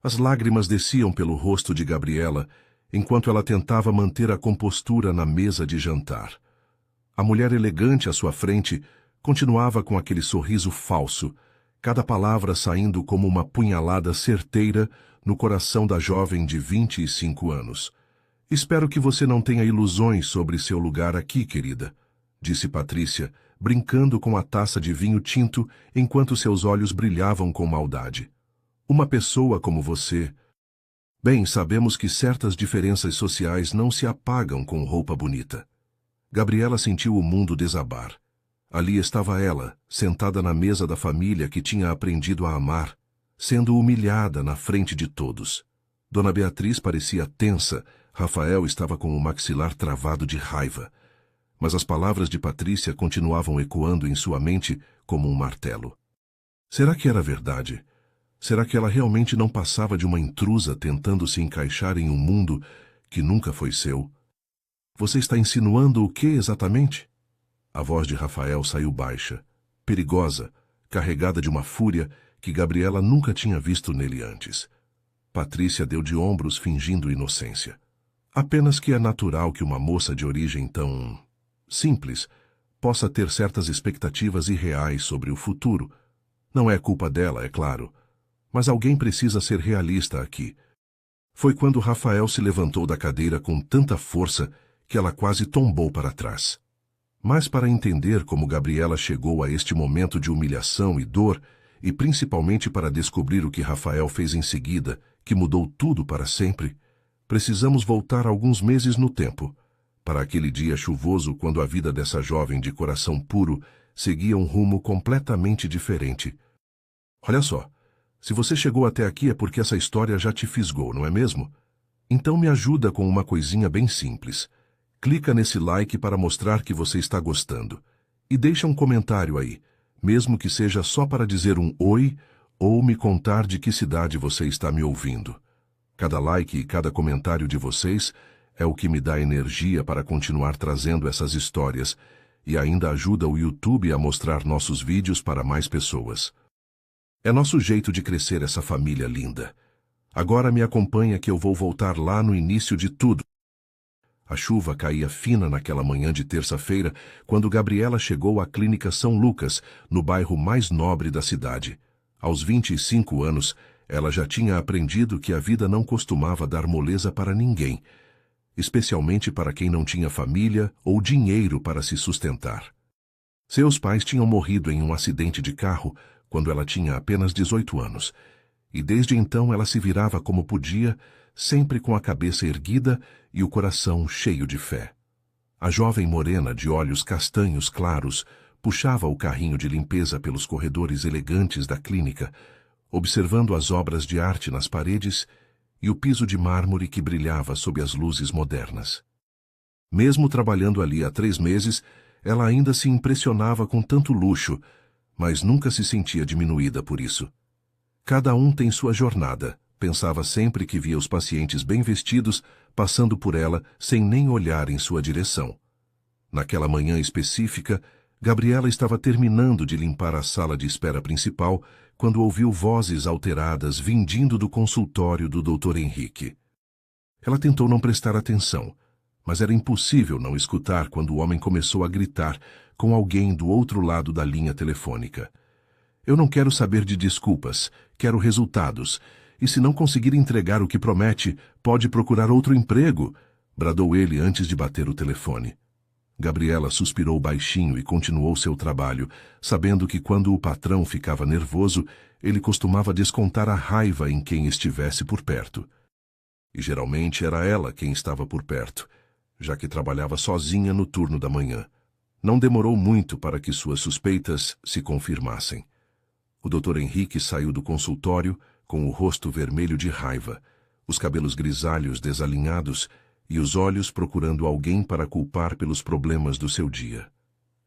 As lágrimas desciam pelo rosto de Gabriela, enquanto ela tentava manter a compostura na mesa de jantar. A mulher elegante à sua frente continuava com aquele sorriso falso, cada palavra saindo como uma punhalada certeira no coração da jovem de 25 anos. Espero que você não tenha ilusões sobre seu lugar aqui, querida, disse Patrícia, brincando com a taça de vinho tinto enquanto seus olhos brilhavam com maldade. Uma pessoa como você... Bem, sabemos que certas diferenças sociais não se apagam com roupa bonita. Gabriela sentiu o mundo desabar. Ali estava ela, sentada na mesa da família que tinha aprendido a amar, sendo humilhada na frente de todos. Dona Beatriz parecia tensa, Rafael estava com o maxilar travado de raiva. Mas as palavras de Patrícia continuavam ecoando em sua mente como um martelo. Será que era verdade? Será que ela realmente não passava de uma intrusa tentando se encaixar em um mundo que nunca foi seu? Você está insinuando o que exatamente? A voz de Rafael saiu baixa, perigosa, carregada de uma fúria que Gabriela nunca tinha visto nele antes. Patrícia deu de ombros fingindo inocência. Apenas que é natural que uma moça de origem tão simples possa ter certas expectativas irreais sobre o futuro. Não é culpa dela, é claro. Mas alguém precisa ser realista aqui. Foi quando Rafael se levantou da cadeira com tanta força que ela quase tombou para trás. Mas para entender como Gabriela chegou a este momento de humilhação e dor, e principalmente para descobrir o que Rafael fez em seguida, que mudou tudo para sempre, precisamos voltar alguns meses no tempo, para aquele dia chuvoso quando a vida dessa jovem de coração puro seguia um rumo completamente diferente. Olha só. Se você chegou até aqui é porque essa história já te fisgou, não é mesmo? Então me ajuda com uma coisinha bem simples. Clica nesse like para mostrar que você está gostando. E deixa um comentário aí, mesmo que seja só para dizer um oi ou me contar de que cidade você está me ouvindo. Cada like e cada comentário de vocês é o que me dá energia para continuar trazendo essas histórias e ainda ajuda o YouTube a mostrar nossos vídeos para mais pessoas. É nosso jeito de crescer essa família linda. Agora me acompanha que eu vou voltar lá no início de tudo. A chuva caía fina naquela manhã de terça-feira, quando Gabriela chegou à Clínica São Lucas, no bairro mais nobre da cidade. Aos 25 anos, ela já tinha aprendido que a vida não costumava dar moleza para ninguém, especialmente para quem não tinha família ou dinheiro para se sustentar. Seus pais tinham morrido em um acidente de carro quando ela tinha apenas 18 anos, e desde então ela se virava como podia, sempre com a cabeça erguida e o coração cheio de fé. A jovem morena de olhos castanhos claros puxava o carrinho de limpeza pelos corredores elegantes da clínica, observando as obras de arte nas paredes e o piso de mármore que brilhava sob as luzes modernas. Mesmo trabalhando ali há 3 meses, ela ainda se impressionava com tanto luxo, mas nunca se sentia diminuída por isso. Cada um tem sua jornada, pensava sempre que via os pacientes bem vestidos passando por ela sem nem olhar em sua direção. Naquela manhã específica, Gabriela estava terminando de limpar a sala de espera principal quando ouviu vozes alteradas vindindo do consultório do Dr. Henrique. Ela tentou não prestar atenção, mas era impossível não escutar quando o homem começou a gritar com alguém do outro lado da linha telefônica. Eu não quero saber de desculpas, quero resultados. E se não conseguir entregar o que promete, pode procurar outro emprego, bradou ele antes de bater o telefone. Gabriela suspirou baixinho e continuou seu trabalho, sabendo que quando o patrão ficava nervoso, ele costumava descontar a raiva em quem estivesse por perto. E geralmente era ela quem estava por perto, já que trabalhava sozinha no turno da manhã. Não demorou muito para que suas suspeitas se confirmassem. O Dr. Henrique saiu do consultório com o rosto vermelho de raiva, os cabelos grisalhos desalinhados e os olhos procurando alguém para culpar pelos problemas do seu dia.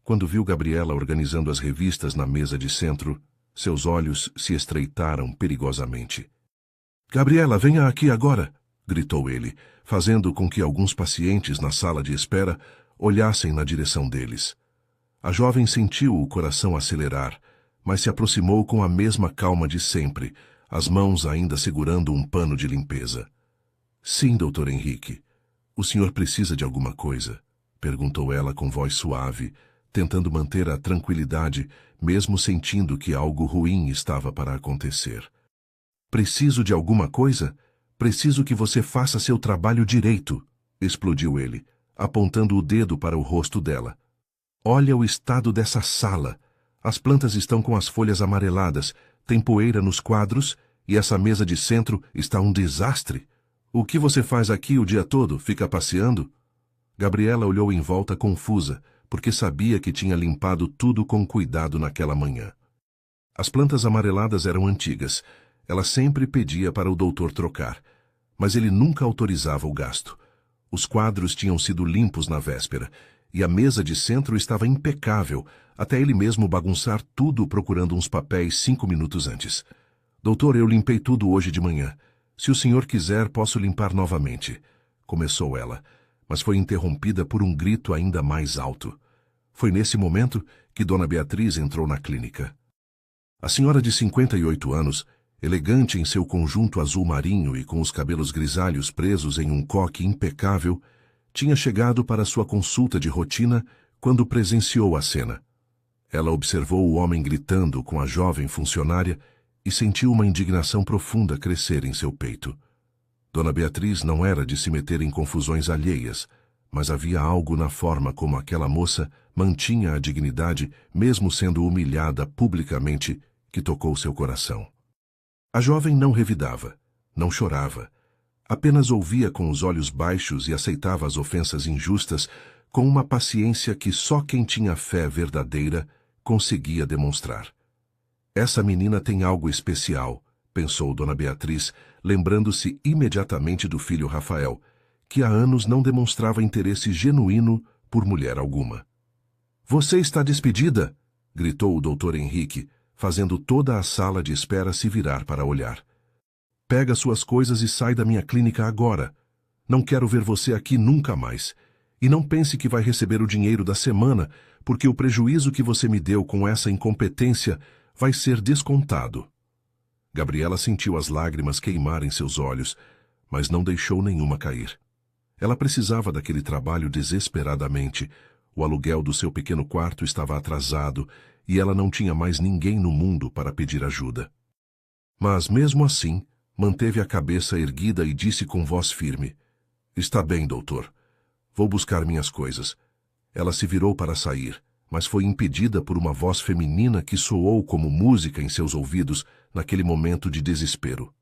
Quando viu Gabriela organizando as revistas na mesa de centro, seus olhos se estreitaram perigosamente. "Gabriela, venha aqui agora!" gritou ele, fazendo com que alguns pacientes na sala de espera olhassem na direção deles. A jovem sentiu o coração acelerar, mas se aproximou com a mesma calma de sempre, as mãos ainda segurando um pano de limpeza. Sim, Dr. Henrique. O senhor precisa de alguma coisa? Perguntou ela com voz suave, tentando manter a tranquilidade, mesmo sentindo que algo ruim estava para acontecer. Preciso de alguma coisa? Preciso que você faça seu trabalho direito, explodiu ele, apontando o dedo para o rosto dela. Olha o estado dessa sala. As plantas estão com as folhas amareladas, tem poeira nos quadros e essa mesa de centro está um desastre. O que você faz aqui o dia todo? Fica passeando? Gabriela olhou em volta confusa, porque sabia que tinha limpado tudo com cuidado naquela manhã. As plantas amareladas eram antigas. Ela sempre pedia para o doutor trocar, mas ele nunca autorizava o gasto. Os quadros tinham sido limpos na véspera, e a mesa de centro estava impecável, até ele mesmo bagunçar tudo procurando uns papéis 5 minutos antes. Doutor, eu limpei tudo hoje de manhã. Se o senhor quiser, posso limpar novamente, começou ela, mas foi interrompida por um grito ainda mais alto. Foi nesse momento que Dona Beatriz entrou na clínica. A senhora de 58 anos, elegante em seu conjunto azul marinho e com os cabelos grisalhos presos em um coque impecável, tinha chegado para sua consulta de rotina quando presenciou a cena. Ela observou o homem gritando com a jovem funcionária e sentiu uma indignação profunda crescer em seu peito. Dona Beatriz não era de se meter em confusões alheias, mas havia algo na forma como aquela moça mantinha a dignidade, mesmo sendo humilhada publicamente, que tocou seu coração. A jovem não revidava, não chorava, apenas ouvia com os olhos baixos e aceitava as ofensas injustas com uma paciência que só quem tinha fé verdadeira conseguia demonstrar. Essa menina tem algo especial, pensou Dona Beatriz, lembrando-se imediatamente do filho Rafael, que há anos não demonstrava interesse genuíno por mulher alguma. Você está despedida, gritou o Dr. Henrique, fazendo toda a sala de espera se virar para olhar. Pega suas coisas e sai da minha clínica agora. Não quero ver você aqui nunca mais. E não pense que vai receber o dinheiro da semana, porque o prejuízo que você me deu com essa incompetência vai ser descontado. Gabriela sentiu as lágrimas queimarem seus olhos, mas não deixou nenhuma cair. Ela precisava daquele trabalho desesperadamente. O aluguel do seu pequeno quarto estava atrasado e ela não tinha mais ninguém no mundo para pedir ajuda. Mas, mesmo assim, manteve a cabeça erguida e disse com voz firme: Está bem, doutor. Vou buscar minhas coisas. Ela se virou para sair, mas foi impedida por uma voz feminina que soou como música em seus ouvidos naquele momento de desespero.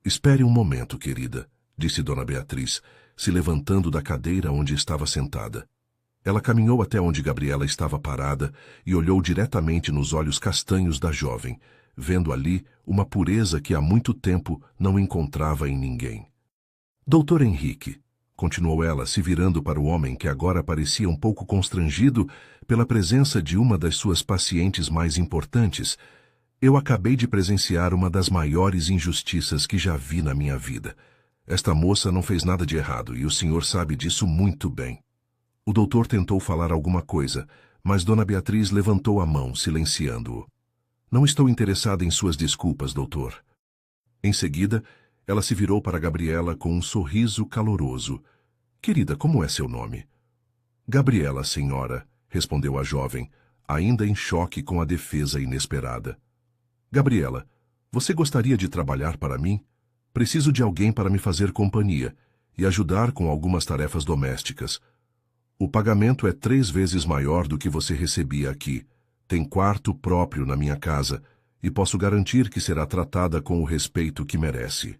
Espere um momento, querida, disse Dona Beatriz, se levantando da cadeira onde estava sentada. Ela caminhou até onde Gabriela estava parada e olhou diretamente nos olhos castanhos da jovem, vendo ali uma pureza que há muito tempo não encontrava em ninguém. Doutor Henrique, continuou ela, se virando para o homem que agora parecia um pouco constrangido pela presença de uma das suas pacientes mais importantes, eu acabei de presenciar uma das maiores injustiças que já vi na minha vida. Esta moça não fez nada de errado e o senhor sabe disso muito bem. O doutor tentou falar alguma coisa, mas Dona Beatriz levantou a mão, silenciando-o. Não estou interessada em suas desculpas, doutor. Em seguida, ela se virou para Gabriela com um sorriso caloroso. Querida, como é seu nome? Gabriela, senhora, respondeu a jovem, ainda em choque com a defesa inesperada. Gabriela, você gostaria de trabalhar para mim? Preciso de alguém para me fazer companhia e ajudar com algumas tarefas domésticas. O pagamento é 3 vezes maior do que você recebia aqui. Tem quarto próprio na minha casa e posso garantir que será tratada com o respeito que merece.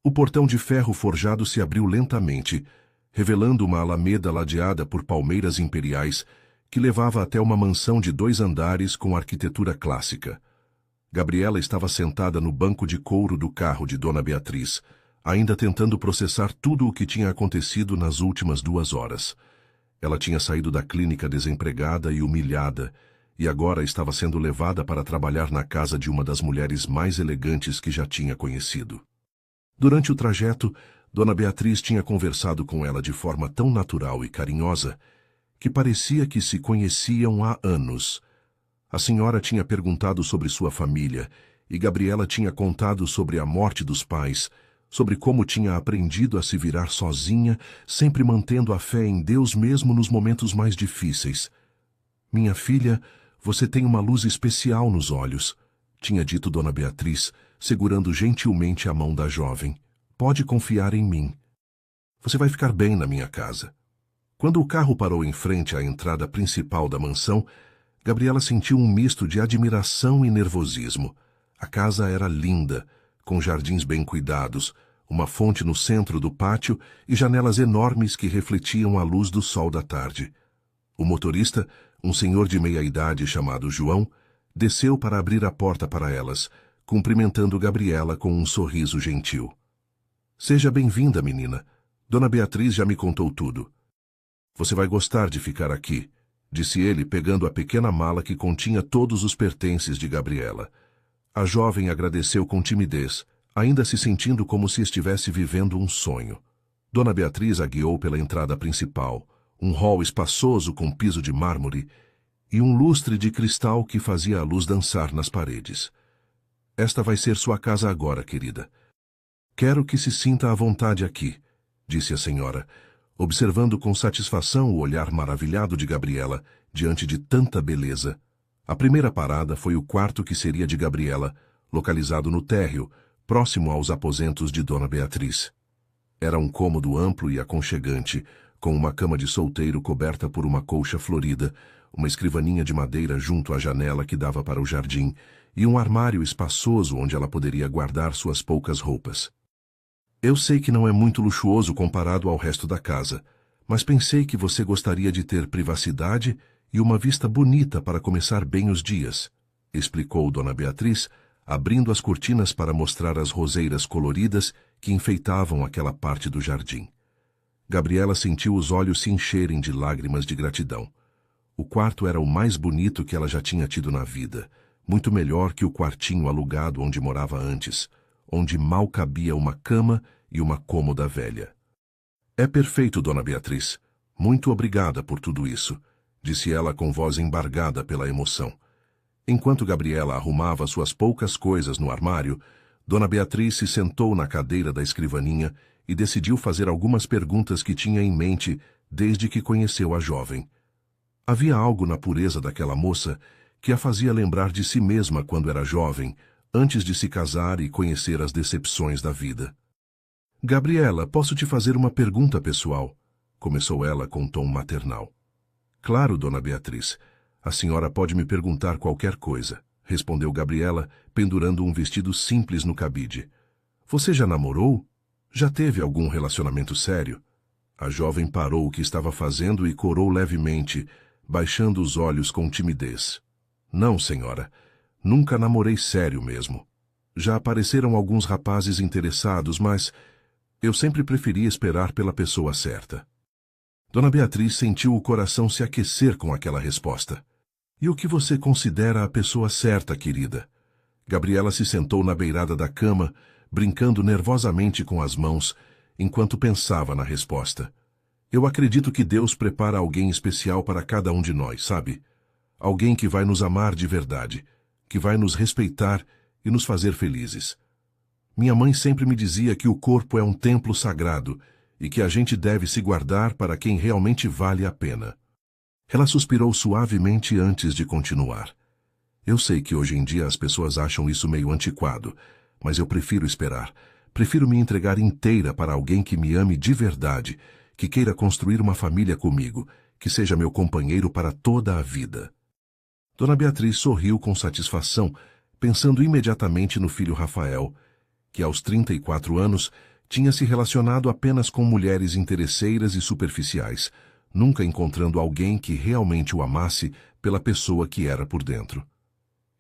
O portão de ferro forjado se abriu lentamente, revelando uma alameda ladeada por palmeiras imperiais que levava até uma mansão de 2 andares com arquitetura clássica. Gabriela estava sentada no banco de couro do carro de Dona Beatriz, ainda tentando processar tudo o que tinha acontecido nas últimas 2 horas. Ela tinha saído da clínica desempregada e humilhada, e agora estava sendo levada para trabalhar na casa de uma das mulheres mais elegantes que já tinha conhecido. Durante o trajeto, Dona Beatriz tinha conversado com ela de forma tão natural e carinhosa que parecia que se conheciam há anos. A senhora tinha perguntado sobre sua família e Gabriela tinha contado sobre a morte dos pais, sobre como tinha aprendido a se virar sozinha, sempre mantendo a fé em Deus mesmo nos momentos mais difíceis. Minha filha, você tem uma luz especial nos olhos, tinha dito Dona Beatriz, segurando gentilmente a mão da jovem. Pode confiar em mim. Você vai ficar bem na minha casa. Quando o carro parou em frente à entrada principal da mansão, Gabriela sentiu um misto de admiração e nervosismo. A casa era linda, com jardins bem cuidados, uma fonte no centro do pátio e janelas enormes que refletiam a luz do sol da tarde. O motorista, um senhor de meia-idade chamado João, desceu para abrir a porta para elas, cumprimentando Gabriela com um sorriso gentil. Seja bem-vinda, menina. Dona Beatriz já me contou tudo. Você vai gostar de ficar aqui, disse ele, pegando a pequena mala que continha todos os pertences de Gabriela. A jovem agradeceu com timidez, ainda se sentindo como se estivesse vivendo um sonho. Dona Beatriz a guiou pela entrada principal, um hall espaçoso com piso de mármore e um lustre de cristal que fazia a luz dançar nas paredes. Esta vai ser sua casa agora, querida. Quero que se sinta à vontade aqui, disse a senhora, observando com satisfação o olhar maravilhado de Gabriela diante de tanta beleza. A primeira parada foi o quarto que seria de Gabriela, localizado no térreo, próximo aos aposentos de Dona Beatriz. Era um cômodo amplo e aconchegante, com uma cama de solteiro coberta por uma colcha florida, uma escrivaninha de madeira junto à janela que dava para o jardim e um armário espaçoso onde ela poderia guardar suas poucas roupas. Eu sei que não é muito luxuoso comparado ao resto da casa, mas pensei que você gostaria de ter privacidade e uma vista bonita para começar bem os dias, explicou Dona Beatriz, abrindo as cortinas para mostrar as roseiras coloridas que enfeitavam aquela parte do jardim. Gabriela sentiu os olhos se encherem de lágrimas de gratidão. O quarto era o mais bonito que ela já tinha tido na vida, muito melhor que o quartinho alugado onde morava antes, onde mal cabia uma cama e uma cômoda velha. É perfeito, Dona Beatriz. Muito obrigada por tudo isso, disse ela com voz embargada pela emoção. Enquanto Gabriela arrumava suas poucas coisas no armário, Dona Beatriz se sentou na cadeira da escrivaninha e decidiu fazer algumas perguntas que tinha em mente desde que conheceu a jovem. Havia algo na pureza daquela moça que a fazia lembrar de si mesma quando era jovem, antes de se casar e conhecer as decepções da vida. Gabriela, posso te fazer uma pergunta pessoal? Começou ela com tom maternal. Claro, Dona Beatriz. A senhora pode me perguntar qualquer coisa, respondeu Gabriela, pendurando um vestido simples no cabide. Você já namorou? Já teve algum relacionamento sério? A jovem parou o que estava fazendo e corou levemente, baixando os olhos com timidez. Não, senhora. Nunca namorei sério mesmo. Já apareceram alguns rapazes interessados, mas eu sempre preferi esperar pela pessoa certa. Dona Beatriz sentiu o coração se aquecer com aquela resposta. E o que você considera a pessoa certa, querida? Gabriela se sentou na beirada da cama, brincando nervosamente com as mãos, enquanto pensava na resposta. Eu acredito que Deus prepara alguém especial para cada um de nós, sabe? Alguém que vai nos amar de verdade, que vai nos respeitar e nos fazer felizes. Minha mãe sempre me dizia que o corpo é um templo sagrado e que a gente deve se guardar para quem realmente vale a pena. Ela suspirou suavemente antes de continuar. Eu sei que hoje em dia as pessoas acham isso meio antiquado, mas eu prefiro esperar. Prefiro me entregar inteira para alguém que me ame de verdade, que queira construir uma família comigo, que seja meu companheiro para toda a vida. Dona Beatriz sorriu com satisfação, pensando imediatamente no filho Rafael, que aos 34 anos tinha se relacionado apenas com mulheres interesseiras e superficiais, nunca encontrando alguém que realmente o amasse pela pessoa que era por dentro.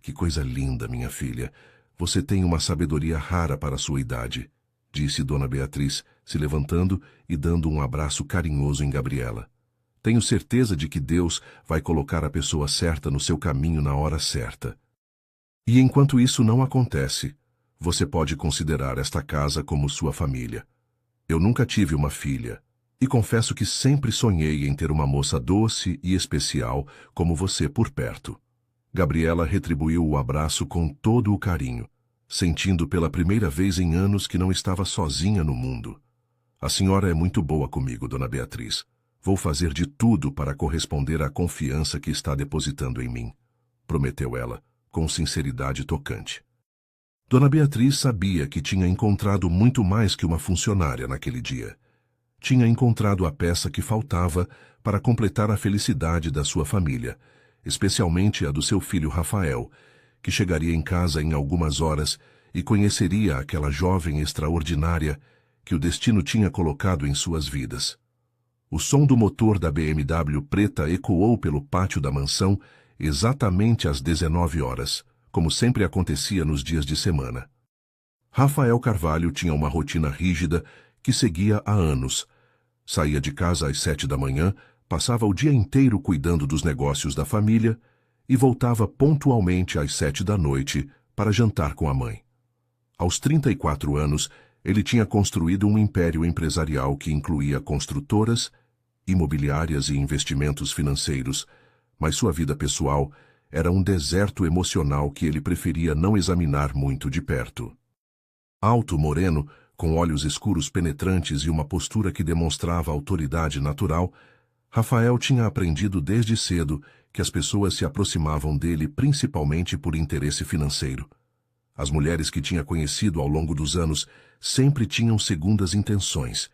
Que coisa linda, minha filha. Você tem uma sabedoria rara para a sua idade, disse Dona Beatriz, se levantando e dando um abraço carinhoso em Gabriela. Tenho certeza de que Deus vai colocar a pessoa certa no seu caminho na hora certa. E enquanto isso não acontece, você pode considerar esta casa como sua família. Eu nunca tive uma filha, e confesso que sempre sonhei em ter uma moça doce e especial como você por perto. Gabriela retribuiu o abraço com todo o carinho. sentindo pela primeira vez em anos que não estava sozinha no mundo. A senhora é muito boa comigo, Dona Beatriz. Vou fazer de tudo para corresponder à confiança que está depositando em mim, prometeu ela, com sinceridade tocante. Dona Beatriz sabia que tinha encontrado muito mais que uma funcionária naquele dia. Tinha encontrado a peça que faltava para completar a felicidade da sua família, especialmente a do seu filho Rafael, que chegaria em casa em algumas horas e conheceria aquela jovem extraordinária que o destino tinha colocado em suas vidas. O som do motor da BMW preta ecoou pelo pátio da mansão exatamente às 19 horas, como sempre acontecia nos dias de semana. Rafael Carvalho tinha uma rotina rígida que seguia há anos. Saía de casa às 7 da manhã, passava o dia inteiro cuidando dos negócios da família e voltava pontualmente às 7 da noite para jantar com a mãe. Aos 34 anos, ele tinha construído um império empresarial que incluía construtoras, imobiliárias e investimentos financeiros, mas sua vida pessoal era um deserto emocional que ele preferia não examinar muito de perto. Alto, moreno, com olhos escuros penetrantes e uma postura que demonstrava autoridade natural, Rafael tinha aprendido desde cedo que as pessoas se aproximavam dele principalmente por interesse financeiro. As mulheres que tinha conhecido ao longo dos anos sempre tinham segundas intenções.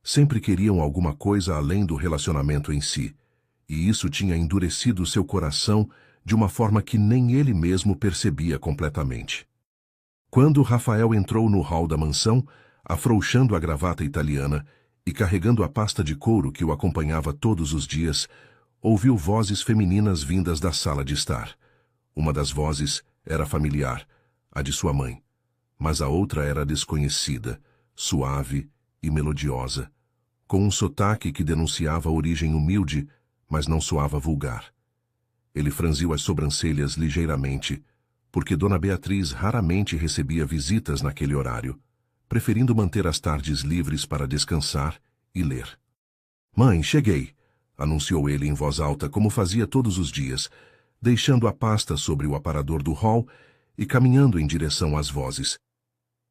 Sempre queriam alguma coisa além do relacionamento em si, e isso tinha endurecido seu coração de uma forma que nem ele mesmo percebia completamente. Quando Rafael entrou no hall da mansão, afrouxando a gravata italiana e carregando a pasta de couro que o acompanhava todos os dias, ouviu vozes femininas vindas da sala de estar. Uma das vozes era familiar, a de sua mãe, mas a outra era desconhecida, suave e melodiosa, com um sotaque que denunciava origem humilde, mas não soava vulgar. Ele franziu as sobrancelhas ligeiramente, porque Dona Beatriz raramente recebia visitas naquele horário, preferindo manter as tardes livres para descansar e ler. "Mãe, cheguei", anunciou ele em voz alta como fazia todos os dias, deixando a pasta sobre o aparador do hall e caminhando em direção às vozes.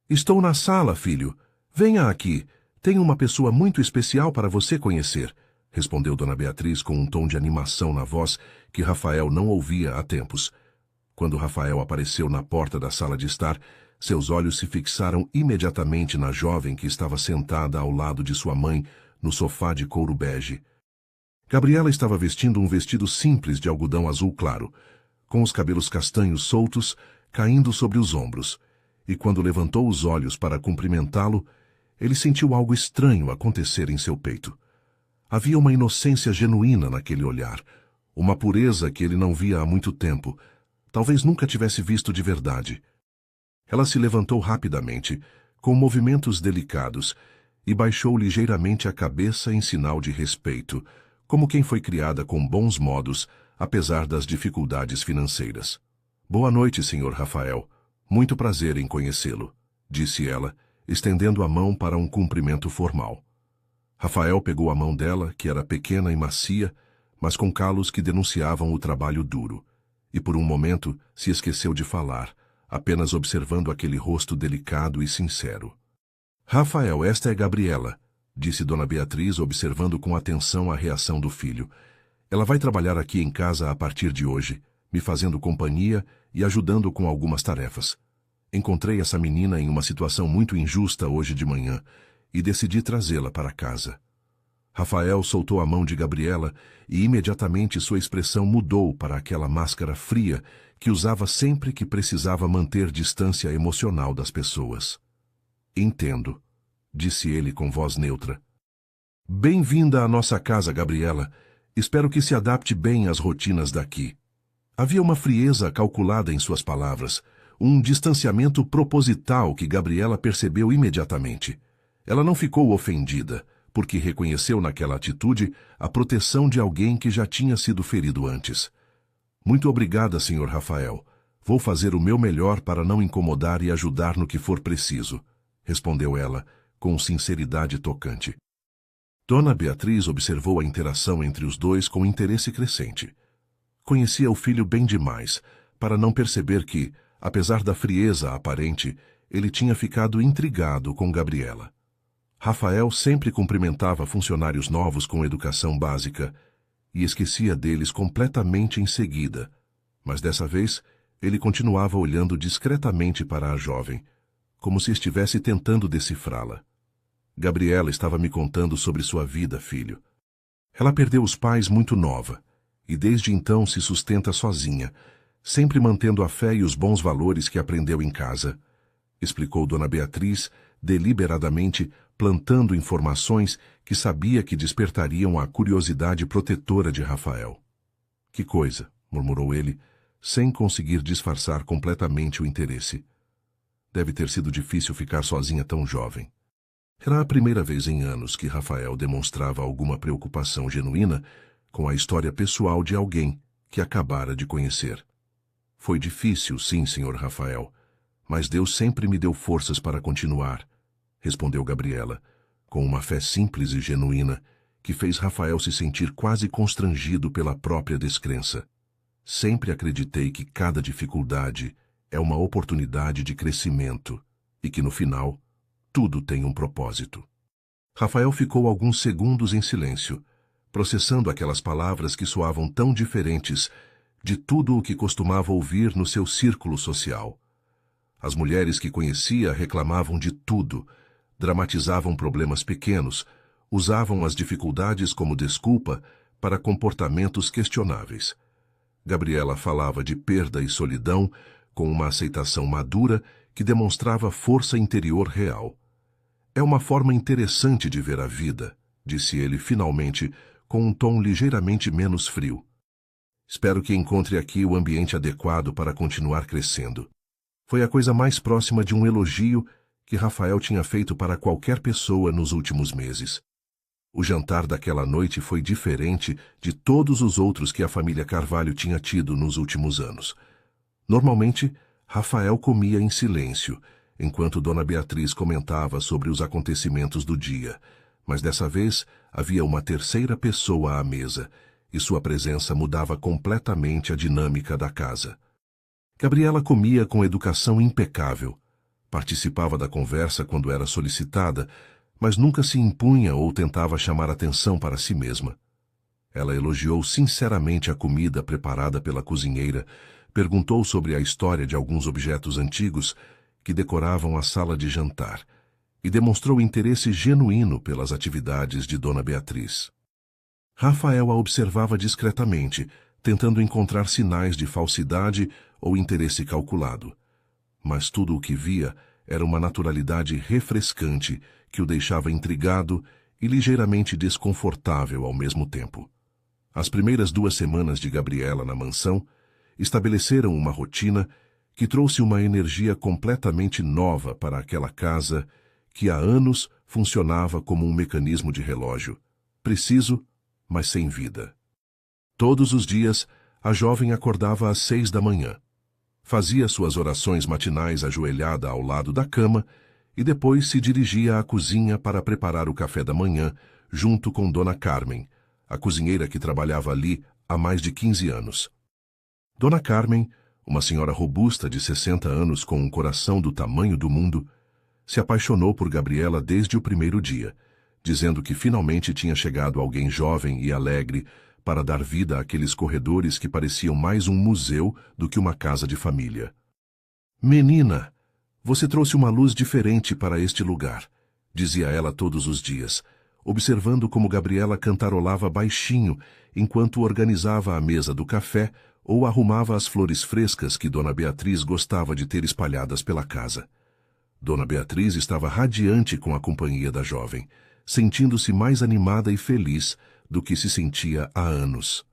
"Estou na sala, filho. Venha aqui. Tenho uma pessoa muito especial para você conhecer", respondeu Dona Beatriz com um tom de animação na voz que Rafael não ouvia há tempos. Quando Rafael apareceu na porta da sala de estar, seus olhos se fixaram imediatamente na jovem que estava sentada ao lado de sua mãe no sofá de couro bege. Gabriela estava vestindo um vestido simples de algodão azul claro, com os cabelos castanhos soltos caindo sobre os ombros, e quando levantou os olhos para cumprimentá-lo, ele sentiu algo estranho acontecer em seu peito. Havia uma inocência genuína naquele olhar, uma pureza que ele não via há muito tempo, talvez nunca tivesse visto de verdade. Ela se levantou rapidamente, com movimentos delicados, e baixou ligeiramente a cabeça em sinal de respeito, como quem foi criada com bons modos, apesar das dificuldades financeiras. "Boa noite, Sr. Rafael. Muito prazer em conhecê-lo", disse ela, estendendo a mão para um cumprimento formal. Rafael pegou a mão dela, que era pequena e macia, mas com calos que denunciavam o trabalho duro, e por um momento se esqueceu de falar, apenas observando aquele rosto delicado e sincero. "Rafael, esta é Gabriela", disse Dona Beatriz, observando com atenção a reação do filho. "Ela vai trabalhar aqui em casa a partir de hoje, me fazendo companhia e ajudando com algumas tarefas. Encontrei essa menina em uma situação muito injusta hoje de manhã e decidi trazê-la para casa." Rafael soltou a mão de Gabriela e imediatamente sua expressão mudou para aquela máscara fria que usava sempre que precisava manter distância emocional das pessoas. "Entendo", disse ele com voz neutra. "Bem-vinda à nossa casa, Gabriela. Espero que se adapte bem às rotinas daqui." Havia uma frieza calculada em suas palavras, um distanciamento proposital que Gabriela percebeu imediatamente. Ela não ficou ofendida, porque reconheceu naquela atitude a proteção de alguém que já tinha sido ferido antes. "Muito obrigada, Sr. Rafael. Vou fazer o meu melhor para não incomodar e ajudar no que for preciso", respondeu ela, com sinceridade tocante. Dona Beatriz observou a interação entre os dois com interesse crescente. Conhecia o filho bem demais, para não perceber que, Apesar da frieza aparente, ele tinha ficado intrigado com Gabriela. Rafael sempre cumprimentava funcionários novos com educação básica e esquecia deles completamente em seguida, mas dessa vez ele continuava olhando discretamente para a jovem, como se estivesse tentando decifrá-la. Gabriela estava me contando sobre sua vida, filho. Ela perdeu os pais muito nova e desde então se sustenta sozinha, sempre mantendo a fé e os bons valores que aprendeu em casa, explicou Dona Beatriz, deliberadamente plantando informações que sabia que despertariam a curiosidade protetora de Rafael. Que coisa, murmurou ele, sem conseguir disfarçar completamente o interesse. Deve ter sido difícil ficar sozinha tão jovem. Era a primeira vez em anos que Rafael demonstrava alguma preocupação genuína com a história pessoal de alguém que acabara de conhecer. Foi difícil, sim, senhor Rafael, mas Deus sempre me deu forças para continuar, respondeu Gabriela, com uma fé simples e genuína que fez Rafael se sentir quase constrangido pela própria descrença. Sempre acreditei que cada dificuldade é uma oportunidade de crescimento e que, no final, tudo tem um propósito. Rafael ficou alguns segundos em silêncio, processando aquelas palavras que soavam tão diferentes de tudo o que costumava ouvir no seu círculo social. As mulheres que conhecia reclamavam de tudo, dramatizavam problemas pequenos, usavam as dificuldades como desculpa para comportamentos questionáveis. Gabriela falava de perda e solidão com uma aceitação madura que demonstrava força interior real. É uma forma interessante de ver a vida, disse ele finalmente, com um tom ligeiramente menos frio. Espero que encontre aqui o ambiente adequado para continuar crescendo. Foi a coisa mais próxima de um elogio que Rafael tinha feito para qualquer pessoa nos últimos meses. O jantar daquela noite foi diferente de todos os outros que a família Carvalho tinha tido nos últimos anos. Normalmente, Rafael comia em silêncio, enquanto Dona Beatriz comentava sobre os acontecimentos do dia, mas dessa vez havia uma terceira pessoa à mesa, e sua presença mudava completamente a dinâmica da casa. Gabriela comia com educação impecável, participava da conversa quando era solicitada, mas nunca se impunha ou tentava chamar atenção para si mesma. Ela elogiou sinceramente a comida preparada pela cozinheira, perguntou sobre a história de alguns objetos antigos que decoravam a sala de jantar e demonstrou interesse genuíno pelas atividades de Dona Beatriz. Rafael a observava discretamente, tentando encontrar sinais de falsidade ou interesse calculado. Mas tudo o que via era uma naturalidade refrescante que o deixava intrigado e ligeiramente desconfortável ao mesmo tempo. As primeiras 2 semanas de Gabriela na mansão estabeleceram uma rotina que trouxe uma energia completamente nova para aquela casa que há anos funcionava como um mecanismo de relógio, preciso, mas sem vida. Todos os dias, a jovem acordava às 6 da manhã. Fazia suas orações matinais ajoelhada ao lado da cama e depois se dirigia à cozinha para preparar o café da manhã, junto com Dona Carmen, a cozinheira que trabalhava ali há mais de 15 anos. Dona Carmen, uma senhora robusta de 60 anos com um coração do tamanho do mundo, se apaixonou por Gabriela desde o primeiro dia, dizendo que finalmente tinha chegado alguém jovem e alegre para dar vida àqueles corredores que pareciam mais um museu do que uma casa de família. "Menina, você trouxe uma luz diferente para este lugar", dizia ela todos os dias, observando como Gabriela cantarolava baixinho enquanto organizava a mesa do café ou arrumava as flores frescas que Dona Beatriz gostava de ter espalhadas pela casa. Dona Beatriz estava radiante com a companhia da jovem, sentindo-se mais animada e feliz do que se sentia há anos.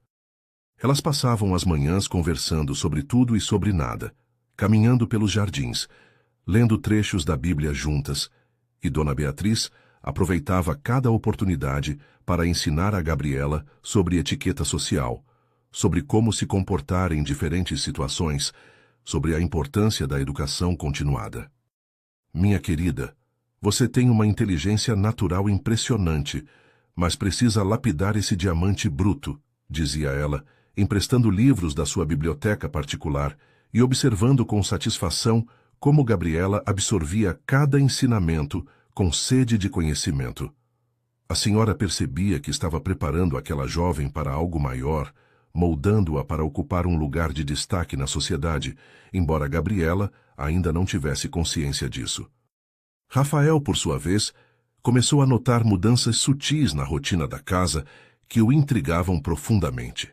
Elas passavam as manhãs conversando sobre tudo e sobre nada, caminhando pelos jardins, lendo trechos da Bíblia juntas, e Dona Beatriz aproveitava cada oportunidade para ensinar a Gabriela sobre etiqueta social, sobre como se comportar em diferentes situações, sobre a importância da educação continuada. "Minha querida, você tem uma inteligência natural impressionante, mas precisa lapidar esse diamante bruto", dizia ela, emprestando livros da sua biblioteca particular, e observando com satisfação como Gabriela absorvia cada ensinamento com sede de conhecimento. A senhora percebia que estava preparando aquela jovem para algo maior, moldando-a para ocupar um lugar de destaque na sociedade, embora Gabriela ainda não tivesse consciência disso. Rafael, por sua vez, começou a notar mudanças sutis na rotina da casa que o intrigavam profundamente.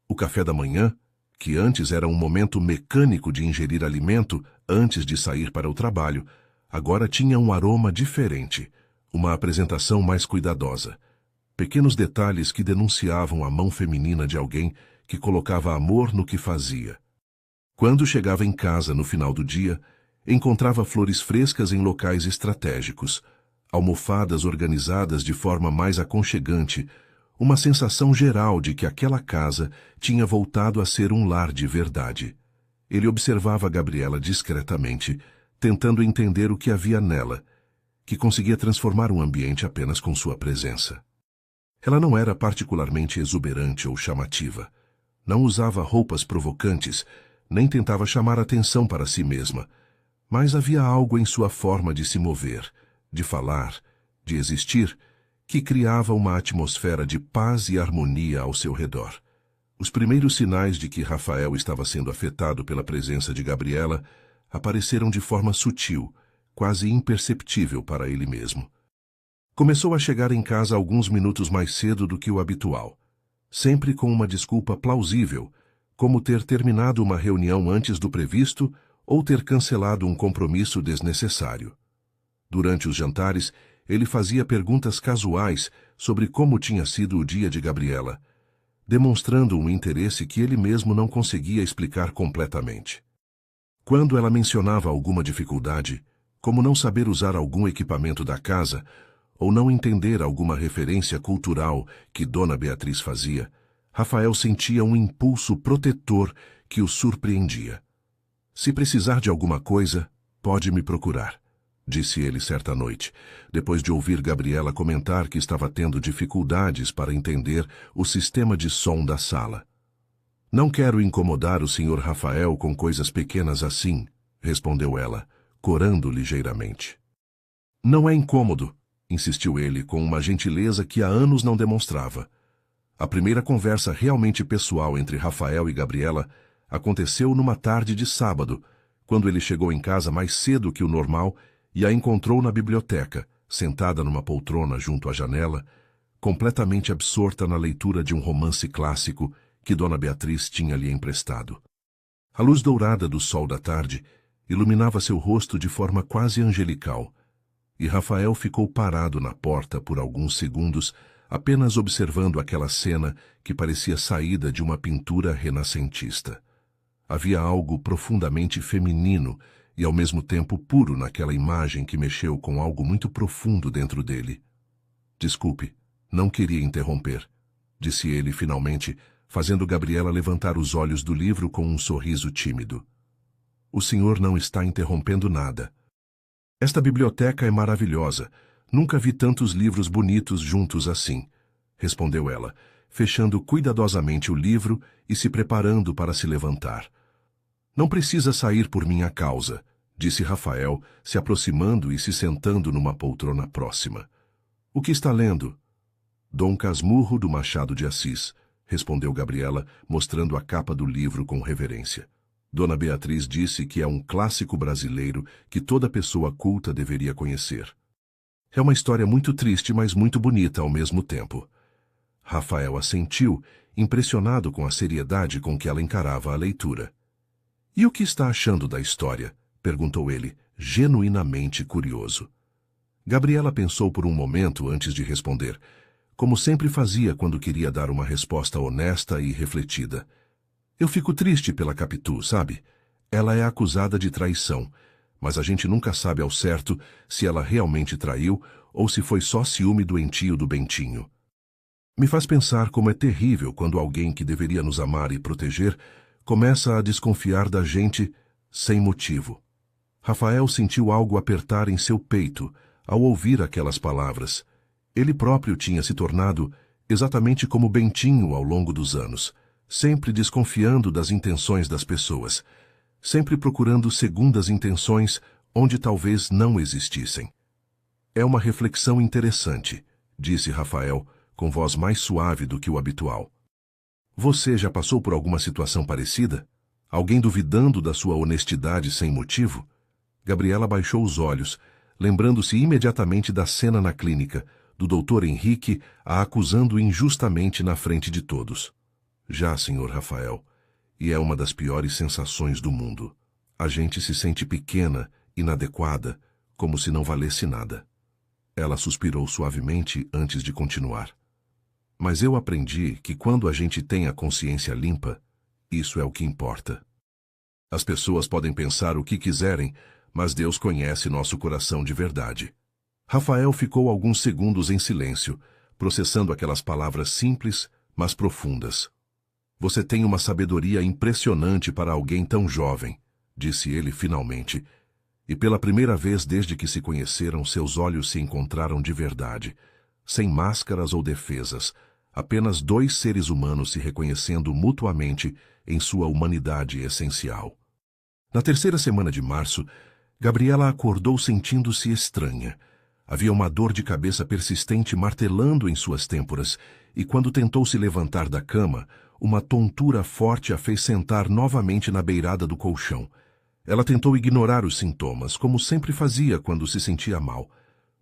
O café da manhã, que antes era um momento mecânico de ingerir alimento antes de sair para o trabalho, agora tinha um aroma diferente, uma apresentação mais cuidadosa. Pequenos detalhes que denunciavam a mão feminina de alguém que colocava amor no que fazia. Quando chegava em casa no final do dia, encontrava flores frescas em locais estratégicos, almofadas organizadas de forma mais aconchegante, uma sensação geral de que aquela casa tinha voltado a ser um lar de verdade. Ele observava Gabriela discretamente, tentando entender o que havia nela, que conseguia transformar um ambiente apenas com sua presença. Ela não era particularmente exuberante ou chamativa. Não usava roupas provocantes, nem tentava chamar atenção para si mesma, mas havia algo em sua forma de se mover, de falar, de existir, que criava uma atmosfera de paz e harmonia ao seu redor. Os primeiros sinais de que Rafael estava sendo afetado pela presença de Gabriela apareceram de forma sutil, quase imperceptível para ele mesmo. Começou a chegar em casa alguns minutos mais cedo do que o habitual, sempre com uma desculpa plausível, como ter terminado uma reunião antes do previsto ou ter cancelado um compromisso desnecessário. Durante os jantares, ele fazia perguntas casuais sobre como tinha sido o dia de Gabriela, demonstrando um interesse que ele mesmo não conseguia explicar completamente. Quando ela mencionava alguma dificuldade, como não saber usar algum equipamento da casa, ou não entender alguma referência cultural que Dona Beatriz fazia, Rafael sentia um impulso protetor que o surpreendia. "Se precisar de alguma coisa, pode me procurar", disse ele certa noite, depois de ouvir Gabriela comentar que estava tendo dificuldades para entender o sistema de som da sala. "Não quero incomodar o Sr. Rafael com coisas pequenas assim", respondeu ela, corando ligeiramente. "Não é incômodo", insistiu ele com uma gentileza que há anos não demonstrava. A primeira conversa realmente pessoal entre Rafael e Gabriela aconteceu numa tarde de sábado, quando ele chegou em casa mais cedo que o normal e a encontrou na biblioteca, sentada numa poltrona junto à janela, completamente absorta na leitura de um romance clássico que Dona Beatriz tinha lhe emprestado. A luz dourada do sol da tarde iluminava seu rosto de forma quase angelical, e Rafael ficou parado na porta por alguns segundos, apenas observando aquela cena que parecia saída de uma pintura renascentista. Havia algo profundamente feminino e ao mesmo tempo puro naquela imagem que mexeu com algo muito profundo dentro dele. "Desculpe, não queria interromper", disse ele finalmente, fazendo Gabriela levantar os olhos do livro com um sorriso tímido. "O senhor não está interrompendo nada. Esta biblioteca é maravilhosa. Nunca vi tantos livros bonitos juntos assim", respondeu ela, fechando cuidadosamente o livro e se preparando para se levantar. "Não precisa sair por minha causa", disse Rafael, se aproximando e se sentando numa poltrona próxima. "O que está lendo?" "Dom Casmurro, do Machado de Assis", respondeu Gabriela, mostrando a capa do livro com reverência. "Dona Beatriz disse que é um clássico brasileiro que toda pessoa culta deveria conhecer. É uma história muito triste, mas muito bonita ao mesmo tempo." Rafael assentiu, impressionado com a seriedade com que ela encarava a leitura. "E o que está achando da história?" perguntou ele, genuinamente curioso. Gabriela pensou por um momento antes de responder, como sempre fazia quando queria dar uma resposta honesta e refletida. "Eu fico triste pela Capitu, sabe? Ela é acusada de traição, mas a gente nunca sabe ao certo se ela realmente traiu ou se foi só ciúme doentio do Bentinho. Me faz pensar como é terrível quando alguém que deveria nos amar e proteger começa a desconfiar da gente sem motivo." Rafael sentiu algo apertar em seu peito ao ouvir aquelas palavras. Ele próprio tinha se tornado exatamente como Bentinho ao longo dos anos, sempre desconfiando das intenções das pessoas. sempre procurando segundas intenções onde talvez não existissem. É uma reflexão interessante, disse Rafael, com voz mais suave do que o habitual. Você já passou por alguma situação parecida? Alguém duvidando da sua honestidade sem motivo? Gabriela baixou os olhos, lembrando-se imediatamente da cena na clínica, do Dr. Henrique a acusando injustamente na frente de todos. Já, Sr. Rafael, e é uma das piores sensações do mundo. A gente se sente pequena, inadequada, como se não valesse nada. Ela suspirou suavemente antes de continuar. Mas eu aprendi que quando a gente tem a consciência limpa, isso é o que importa. As pessoas podem pensar o que quiserem, mas Deus conhece nosso coração de verdade. Rafael ficou alguns segundos em silêncio, processando aquelas palavras simples, mas profundas. Você tem uma sabedoria impressionante para alguém tão jovem, disse ele finalmente. E pela primeira vez desde que se conheceram, seus olhos se encontraram de verdade, sem máscaras ou defesas, apenas dois seres humanos se reconhecendo mutuamente em sua humanidade essencial. Na terceira semana de março, Gabriela acordou sentindo-se estranha. Havia uma dor de cabeça persistente martelando em suas têmporas, e quando tentou se levantar da cama, uma tontura forte a fez sentar novamente na beirada do colchão. Ela tentou ignorar os sintomas, como sempre fazia quando se sentia mal,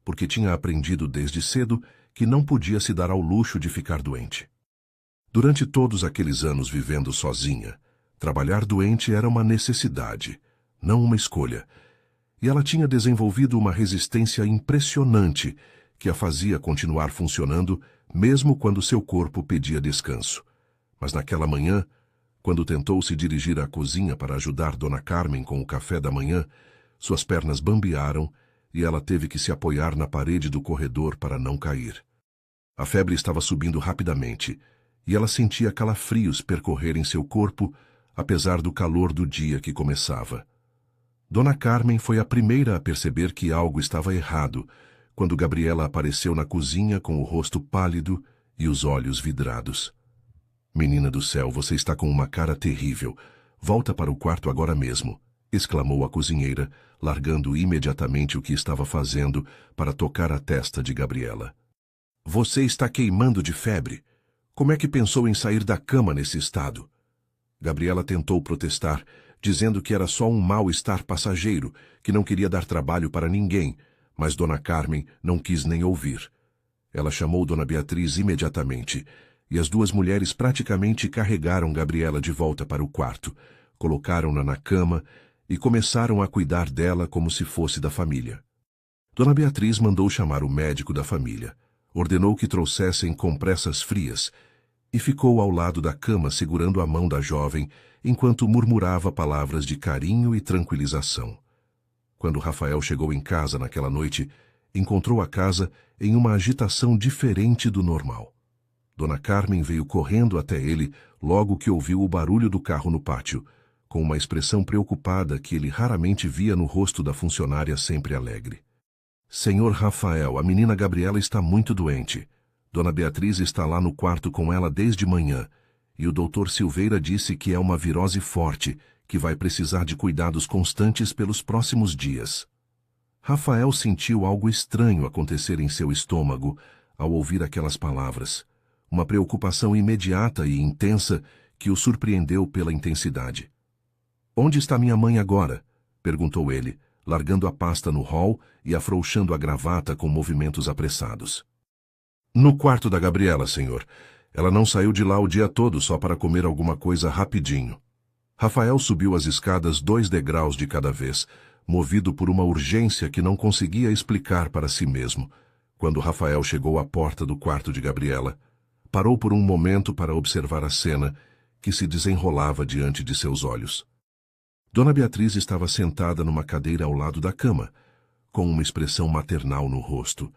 porque tinha aprendido desde cedo que não podia se dar ao luxo de ficar doente. Durante todos aqueles anos vivendo sozinha, trabalhar doente era uma necessidade, não uma escolha, e ela tinha desenvolvido uma resistência impressionante que a fazia continuar funcionando mesmo quando seu corpo pedia descanso. Mas naquela manhã, quando tentou se dirigir à cozinha para ajudar Dona Carmen com o café da manhã, suas pernas bambearam e ela teve que se apoiar na parede do corredor para não cair. A febre estava subindo rapidamente e ela sentia calafrios percorrerem seu corpo, apesar do calor do dia que começava. Dona Carmen foi a primeira a perceber que algo estava errado quando Gabriela apareceu na cozinha com o rosto pálido e os olhos vidrados. Menina do céu, você está com uma cara terrível. Volta para o quarto agora mesmo, exclamou a cozinheira, largando imediatamente o que estava fazendo para tocar a testa de Gabriela. Você está queimando de febre. Como é que pensou em sair da cama nesse estado? Gabriela tentou protestar, dizendo que era só um mal-estar passageiro, que não queria dar trabalho para ninguém, mas Dona Carmen não quis nem ouvir. Ela chamou Dona Beatriz imediatamente, e as duas mulheres praticamente carregaram Gabriela de volta para o quarto, colocaram-na na cama e começaram a cuidar dela como se fosse da família. Dona Beatriz mandou chamar o médico da família, ordenou que trouxessem compressas frias e ficou ao lado da cama segurando a mão da jovem enquanto murmurava palavras de carinho e tranquilização. Quando Rafael chegou em casa naquela noite, encontrou a casa em uma agitação diferente do normal. Dona Carmen veio correndo até ele logo que ouviu o barulho do carro no pátio, com uma expressão preocupada que ele raramente via no rosto da funcionária sempre alegre. Senhor Rafael, a menina Gabriela está muito doente. Dona Beatriz está lá no quarto com ela desde manhã, e o Dr. Silveira disse que é uma virose forte, que vai precisar de cuidados constantes pelos próximos dias. Rafael sentiu algo estranho acontecer em seu estômago ao ouvir aquelas palavras. Uma preocupação imediata e intensa que o surpreendeu pela intensidade. Onde está minha mãe agora? Perguntou ele, largando a pasta no hall e afrouxando a gravata com movimentos apressados. No quarto da Gabriela, senhor. Ela não saiu de lá o dia todo só para comer alguma coisa rapidinho. Rafael subiu as escadas 2 degraus de cada vez, movido por uma urgência que não conseguia explicar para si mesmo. Quando Rafael chegou à porta do quarto de Gabriela, parou por um momento para observar a cena que se desenrolava diante de seus olhos. Dona Beatriz estava sentada numa cadeira ao lado da cama, com uma expressão maternal no rosto,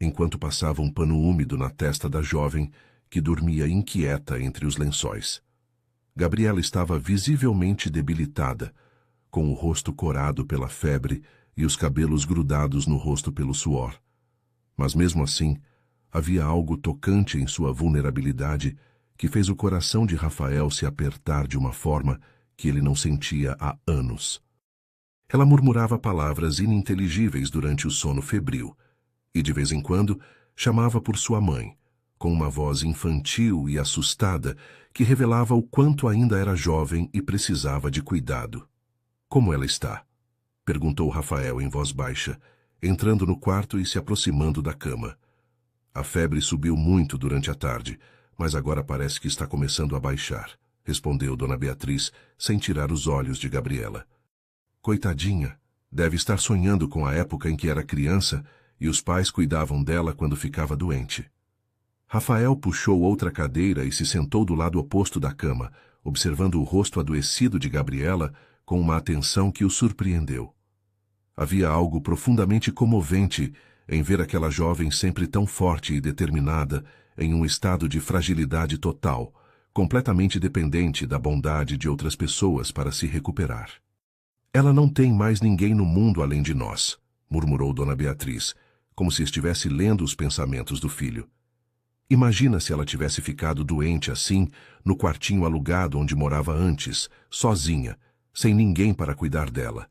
enquanto passava um pano úmido na testa da jovem que dormia inquieta entre os lençóis. Gabriela estava visivelmente debilitada, com o rosto corado pela febre e os cabelos grudados no rosto pelo suor. Mas mesmo assim, havia algo tocante em sua vulnerabilidade que fez o coração de Rafael se apertar de uma forma que ele não sentia há anos. Ela murmurava palavras ininteligíveis durante o sono febril, e de vez em quando chamava por sua mãe, com uma voz infantil e assustada que revelava o quanto ainda era jovem e precisava de cuidado. "Como ela está?" perguntou Rafael em voz baixa, entrando no quarto e se aproximando da cama. "A febre subiu muito durante a tarde, mas agora parece que está começando a baixar", respondeu Dona Beatriz, sem tirar os olhos de Gabriela. "Coitadinha, deve estar sonhando com a época em que era criança e os pais cuidavam dela quando ficava doente." Rafael puxou outra cadeira e se sentou do lado oposto da cama, observando o rosto adoecido de Gabriela com uma atenção que o surpreendeu. Havia algo profundamente comovente em ver aquela jovem sempre tão forte e determinada em um estado de fragilidade total, completamente dependente da bondade de outras pessoas para se recuperar. "Ela não tem mais ninguém no mundo além de nós", murmurou Dona Beatriz, como se estivesse lendo os pensamentos do filho. "Imagina se ela tivesse ficado doente assim, no quartinho alugado onde morava antes, sozinha, sem ninguém para cuidar dela.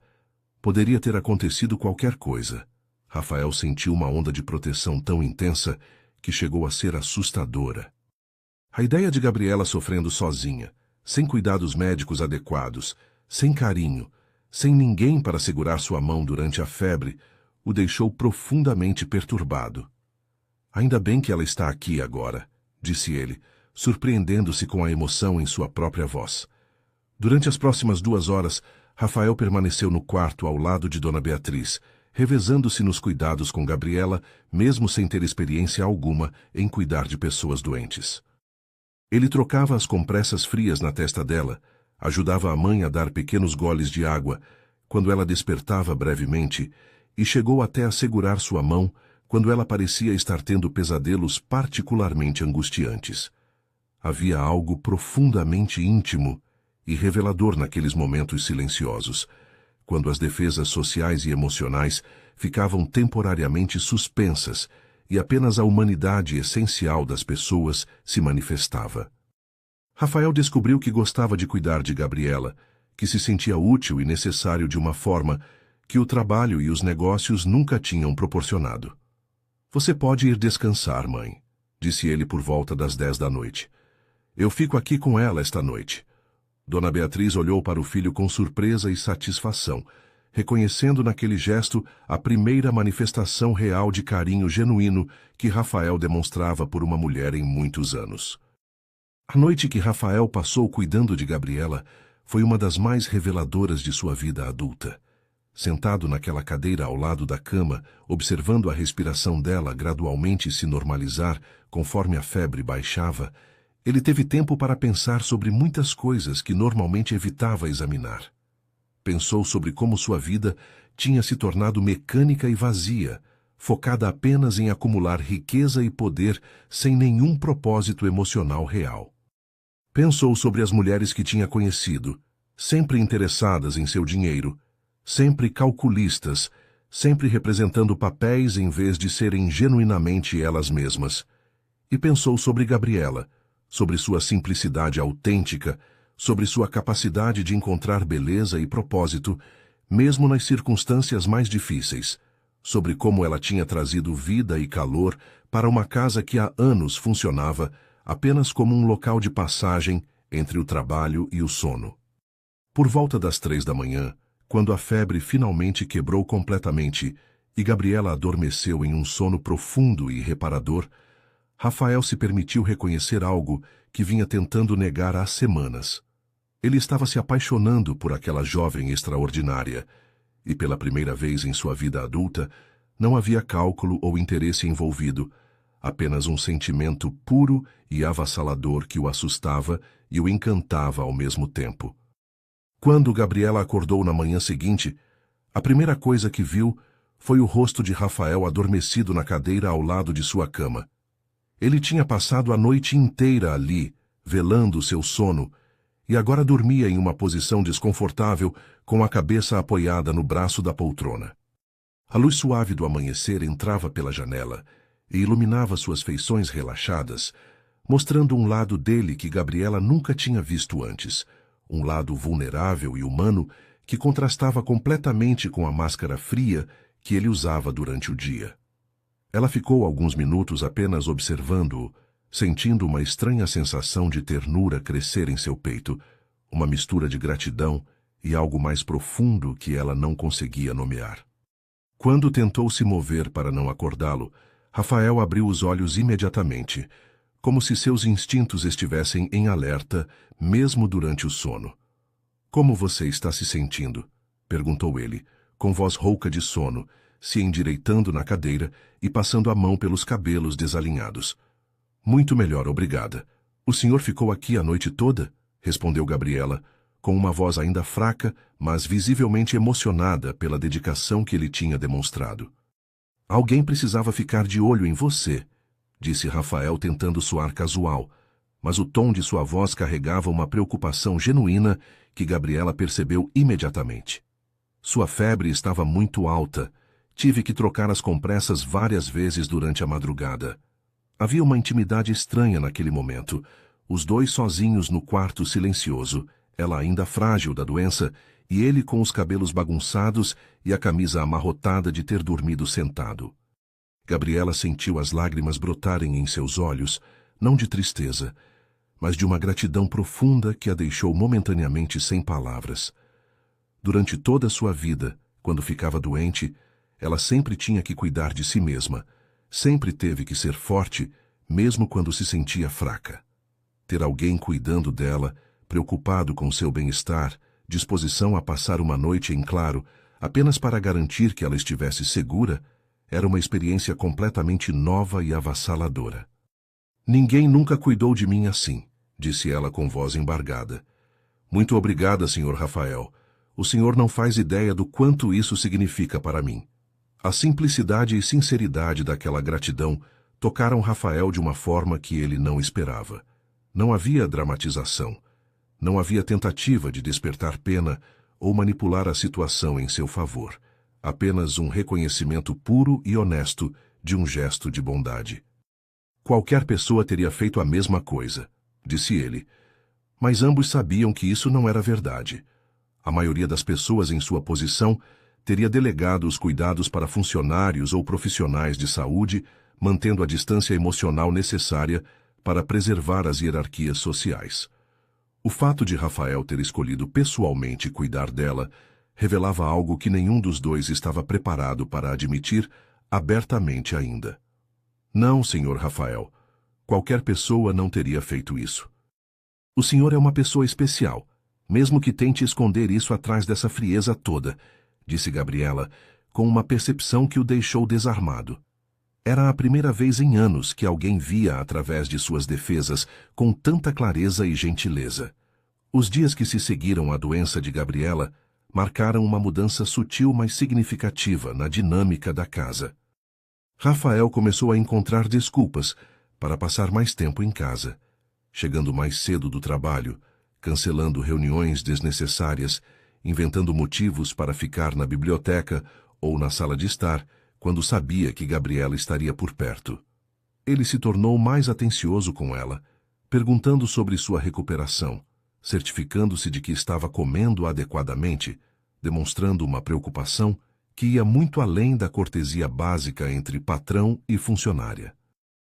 Poderia ter acontecido qualquer coisa." Rafael sentiu uma onda de proteção tão intensa que chegou a ser assustadora. A ideia de Gabriela sofrendo sozinha, sem cuidados médicos adequados, sem carinho, sem ninguém para segurar sua mão durante a febre, o deixou profundamente perturbado. "Ainda bem que ela está aqui agora", disse ele, surpreendendo-se com a emoção em sua própria voz. Durante as próximas 2 horas, Rafael permaneceu no quarto ao lado de Dona Beatriz, revezando-se nos cuidados com Gabriela, mesmo sem ter experiência alguma em cuidar de pessoas doentes. Ele trocava as compressas frias na testa dela, ajudava a mãe a dar pequenos goles de água, quando ela despertava brevemente, e chegou até a segurar sua mão quando ela parecia estar tendo pesadelos particularmente angustiantes. Havia algo profundamente íntimo e revelador naqueles momentos silenciosos, quando as defesas sociais e emocionais ficavam temporariamente suspensas e apenas a humanidade essencial das pessoas se manifestava. Rafael descobriu que gostava de cuidar de Gabriela, que se sentia útil e necessário de uma forma que o trabalho e os negócios nunca tinham proporcionado. "Você pode ir descansar, mãe", disse ele por volta das 10 da noite. "Eu fico aqui com ela esta noite." Dona Beatriz olhou para o filho com surpresa e satisfação, reconhecendo naquele gesto a primeira manifestação real de carinho genuíno que Rafael demonstrava por uma mulher em muitos anos. A noite que Rafael passou cuidando de Gabriela foi uma das mais reveladoras de sua vida adulta. Sentado naquela cadeira ao lado da cama, observando a respiração dela gradualmente se normalizar conforme a febre baixava, ele teve tempo para pensar sobre muitas coisas que normalmente evitava examinar. Pensou sobre como sua vida tinha se tornado mecânica e vazia, focada apenas em acumular riqueza e poder sem nenhum propósito emocional real. Pensou sobre as mulheres que tinha conhecido, sempre interessadas em seu dinheiro, sempre calculistas, sempre representando papéis em vez de serem genuinamente elas mesmas. E pensou sobre Gabriela, sobre sua simplicidade autêntica, sobre sua capacidade de encontrar beleza e propósito, mesmo nas circunstâncias mais difíceis, sobre como ela tinha trazido vida e calor para uma casa que há anos funcionava apenas como um local de passagem entre o trabalho e o sono. Por volta das 3 da manhã, quando a febre finalmente quebrou completamente e Gabriela adormeceu em um sono profundo e reparador, Rafael se permitiu reconhecer algo que vinha tentando negar há semanas. Ele estava se apaixonando por aquela jovem extraordinária, e pela primeira vez em sua vida adulta, não havia cálculo ou interesse envolvido, apenas um sentimento puro e avassalador que o assustava e o encantava ao mesmo tempo. Quando Gabriela acordou na manhã seguinte, a primeira coisa que viu foi o rosto de Rafael adormecido na cadeira ao lado de sua cama. Ele tinha passado a noite inteira ali, velando seu sono, e agora dormia em uma posição desconfortável, com a cabeça apoiada no braço da poltrona. A luz suave do amanhecer entrava pela janela e iluminava suas feições relaxadas, mostrando um lado dele que Gabriela nunca tinha visto antes, um lado vulnerável e humano que contrastava completamente com a máscara fria que ele usava durante o dia. Ela ficou alguns minutos apenas observando-o, sentindo uma estranha sensação de ternura crescer em seu peito, uma mistura de gratidão e algo mais profundo que ela não conseguia nomear. Quando tentou se mover para não acordá-lo, Rafael abriu os olhos imediatamente, como se seus instintos estivessem em alerta, mesmo durante o sono. "Como você está se sentindo?" perguntou ele, com voz rouca de sono, se endireitando na cadeira e passando a mão pelos cabelos desalinhados. "Muito melhor, obrigada. O senhor ficou aqui a noite toda?" respondeu Gabriela, com uma voz ainda fraca, mas visivelmente emocionada pela dedicação que ele tinha demonstrado. "Alguém precisava ficar de olho em você", disse Rafael tentando soar casual, mas o tom de sua voz carregava uma preocupação genuína que Gabriela percebeu imediatamente. Sua febre estava muito alta. Tive que trocar as compressas várias vezes durante a madrugada. Havia uma intimidade estranha naquele momento, os dois sozinhos no quarto silencioso, ela ainda frágil da doença, e ele com os cabelos bagunçados e a camisa amarrotada de ter dormido sentado. Gabriela sentiu as lágrimas brotarem em seus olhos, não de tristeza, mas de uma gratidão profunda que a deixou momentaneamente sem palavras. Durante toda a sua vida, quando ficava doente, ela sempre tinha que cuidar de si mesma, sempre teve que ser forte, mesmo quando se sentia fraca. Ter alguém cuidando dela, preocupado com seu bem-estar, disposição a passar uma noite em claro, apenas para garantir que ela estivesse segura, era uma experiência completamente nova e avassaladora. "Ninguém nunca cuidou de mim assim", disse ela com voz embargada. "Muito obrigada, Sr. Rafael. O senhor não faz ideia do quanto isso significa para mim." A simplicidade e sinceridade daquela gratidão tocaram Rafael de uma forma que ele não esperava. Não havia dramatização. Não havia tentativa de despertar pena ou manipular a situação em seu favor. Apenas um reconhecimento puro e honesto de um gesto de bondade. "Qualquer pessoa teria feito a mesma coisa", disse ele. Mas ambos sabiam que isso não era verdade. A maioria das pessoas em sua posição teria delegado os cuidados para funcionários ou profissionais de saúde, mantendo a distância emocional necessária para preservar as hierarquias sociais. O fato de Rafael ter escolhido pessoalmente cuidar dela revelava algo que nenhum dos dois estava preparado para admitir abertamente ainda. "Não, Sr. Rafael. Qualquer pessoa não teria feito isso. O senhor é uma pessoa especial, mesmo que tente esconder isso atrás dessa frieza toda", disse Gabriela, com uma percepção que o deixou desarmado. Era a primeira vez em anos que alguém via através de suas defesas com tanta clareza e gentileza. Os dias que se seguiram à doença de Gabriela marcaram uma mudança sutil mas significativa na dinâmica da casa. Rafael começou a encontrar desculpas para passar mais tempo em casa, chegando mais cedo do trabalho, cancelando reuniões desnecessárias, inventando motivos para ficar na biblioteca ou na sala de estar, quando sabia que Gabriela estaria por perto. Ele se tornou mais atencioso com ela, perguntando sobre sua recuperação, certificando-se de que estava comendo adequadamente, demonstrando uma preocupação que ia muito além da cortesia básica entre patrão e funcionária.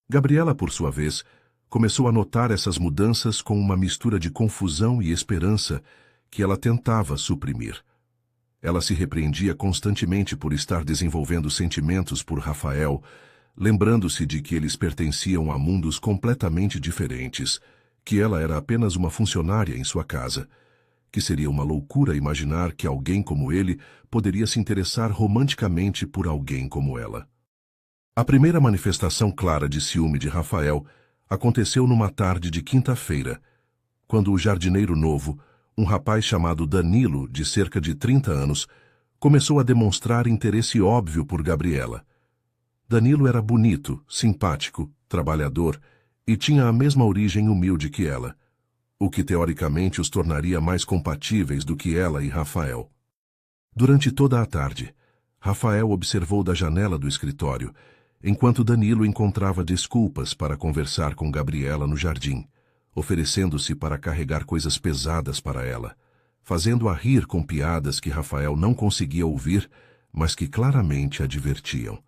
Gabriela, por sua vez, começou a notar essas mudanças com uma mistura de confusão e esperança que ela tentava suprimir. Ela se repreendia constantemente por estar desenvolvendo sentimentos por Rafael, lembrando-se de que eles pertenciam a mundos completamente diferentes, que ela era apenas uma funcionária em sua casa, que seria uma loucura imaginar que alguém como ele poderia se interessar romanticamente por alguém como ela. A primeira manifestação clara de ciúme de Rafael aconteceu numa tarde de quinta-feira, quando o jardineiro novo, um rapaz chamado Danilo, de cerca de 30 anos, começou a demonstrar interesse óbvio por Gabriela. Danilo era bonito, simpático, trabalhador e tinha a mesma origem humilde que ela, o que teoricamente os tornaria mais compatíveis do que ela e Rafael. Durante toda a tarde, Rafael observou da janela do escritório, enquanto Danilo encontrava desculpas para conversar com Gabriela no jardim, oferecendo-se para carregar coisas pesadas para ela, fazendo-a rir com piadas que Rafael não conseguia ouvir, mas que claramente a divertiam.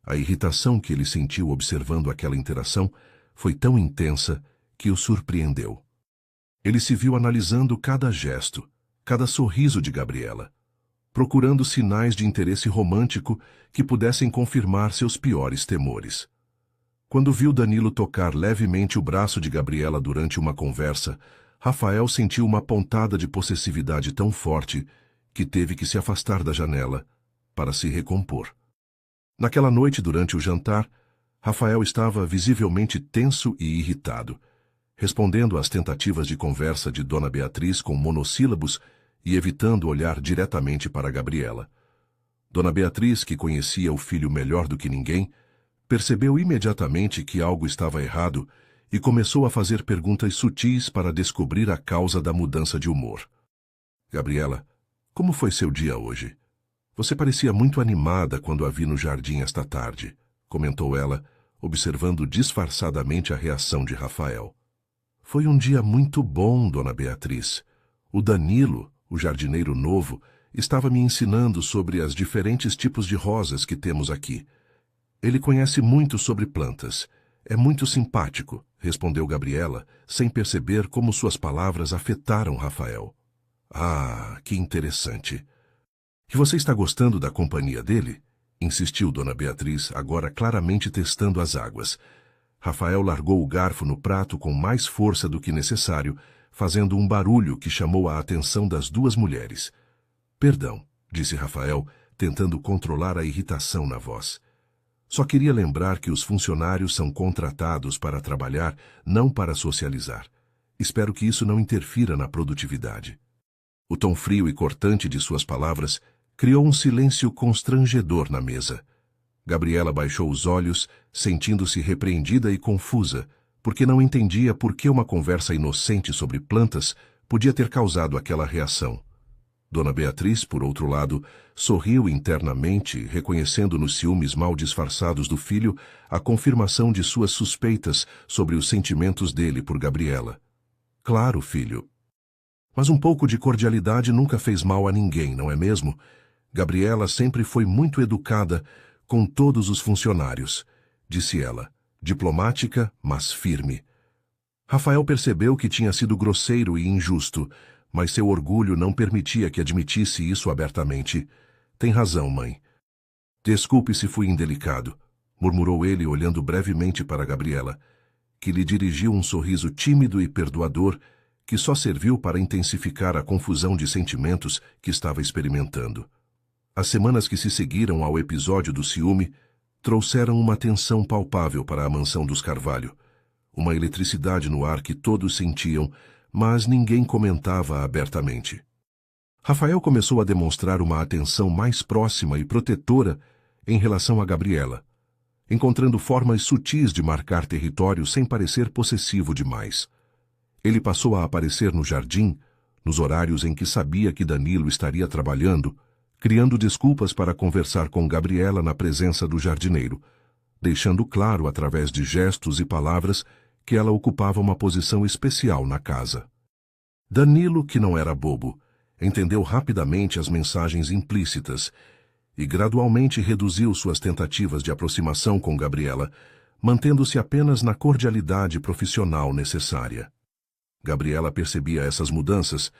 A irritação que ele sentiu observando aquela interação foi tão intensa que o surpreendeu. Ele se viu analisando cada gesto, cada sorriso de Gabriela, procurando sinais de interesse romântico que pudessem confirmar seus piores temores. Quando viu Danilo tocar levemente o braço de Gabriela durante uma conversa, Rafael sentiu uma pontada de possessividade tão forte que teve que se afastar da janela para se recompor. Naquela noite, durante o jantar, Rafael estava visivelmente tenso e irritado, respondendo às tentativas de conversa de Dona Beatriz com monossílabos e evitando olhar diretamente para Gabriela. Dona Beatriz, que conhecia o filho melhor do que ninguém, percebeu imediatamente que algo estava errado e começou a fazer perguntas sutis para descobrir a causa da mudança de humor. Gabriela, como foi seu dia hoje? Você parecia muito animada quando a vi no jardim esta tarde, comentou ela, observando disfarçadamente a reação de Rafael. Foi um dia muito bom, Dona Beatriz. O Danilo, o jardineiro novo, estava me ensinando sobre os diferentes tipos de rosas que temos aqui. Ele conhece muito sobre plantas. É muito simpático, respondeu Gabriela, sem perceber como suas palavras afetaram Rafael. Ah, que interessante. E você está gostando da companhia dele? Insistiu Dona Beatriz, agora claramente testando as águas. Rafael largou o garfo no prato com mais força do que necessário, fazendo um barulho que chamou a atenção das duas mulheres. Perdão, disse Rafael, tentando controlar a irritação na voz. Só queria lembrar que os funcionários são contratados para trabalhar, não para socializar. Espero que isso não interfira na produtividade. O tom frio e cortante de suas palavras criou um silêncio constrangedor na mesa. Gabriela baixou os olhos, sentindo-se repreendida e confusa, porque não entendia por que uma conversa inocente sobre plantas podia ter causado aquela reação. Dona Beatriz, por outro lado, sorriu internamente, reconhecendo nos ciúmes mal disfarçados do filho a confirmação de suas suspeitas sobre os sentimentos dele por Gabriela. Claro, filho. Mas um pouco de cordialidade nunca fez mal a ninguém, não é mesmo? Gabriela sempre foi muito educada com todos os funcionários, disse ela, diplomática, mas firme. Rafael percebeu que tinha sido grosseiro e injusto, mas seu orgulho não permitia que admitisse isso abertamente. Tem razão, mãe. Desculpe se fui indelicado, murmurou ele olhando brevemente para Gabriela, que lhe dirigiu um sorriso tímido e perdoador que só serviu para intensificar a confusão de sentimentos que estava experimentando. As semanas que se seguiram ao episódio do ciúme trouxeram uma tensão palpável para a mansão dos Carvalho, uma eletricidade no ar que todos sentiam, mas ninguém comentava abertamente. Rafael começou a demonstrar uma atenção mais próxima e protetora em relação a Gabriela, encontrando formas sutis de marcar território sem parecer possessivo demais. Ele passou a aparecer no jardim, nos horários em que sabia que Danilo estaria trabalhando, criando desculpas para conversar com Gabriela na presença do jardineiro, deixando claro através de gestos e palavras que ela ocupava uma posição especial na casa. Danilo, que não era bobo, entendeu rapidamente as mensagens implícitas e gradualmente reduziu suas tentativas de aproximação com Gabriela, mantendo-se apenas na cordialidade profissional necessária. Gabriela percebia essas mudanças,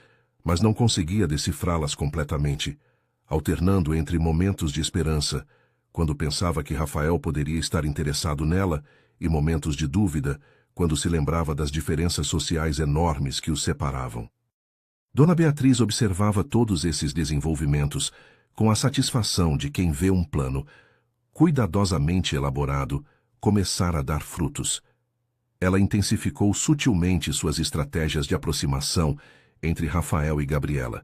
mas não conseguia decifrá-las completamente, alternando entre momentos de esperança, quando pensava que Rafael poderia estar interessado nela, e momentos de dúvida, quando se lembrava das diferenças sociais enormes que os separavam. Dona Beatriz observava todos esses desenvolvimentos com a satisfação de quem vê um plano, cuidadosamente elaborado, começar a dar frutos. Ela intensificou sutilmente suas estratégias de aproximação entre Rafael e Gabriela,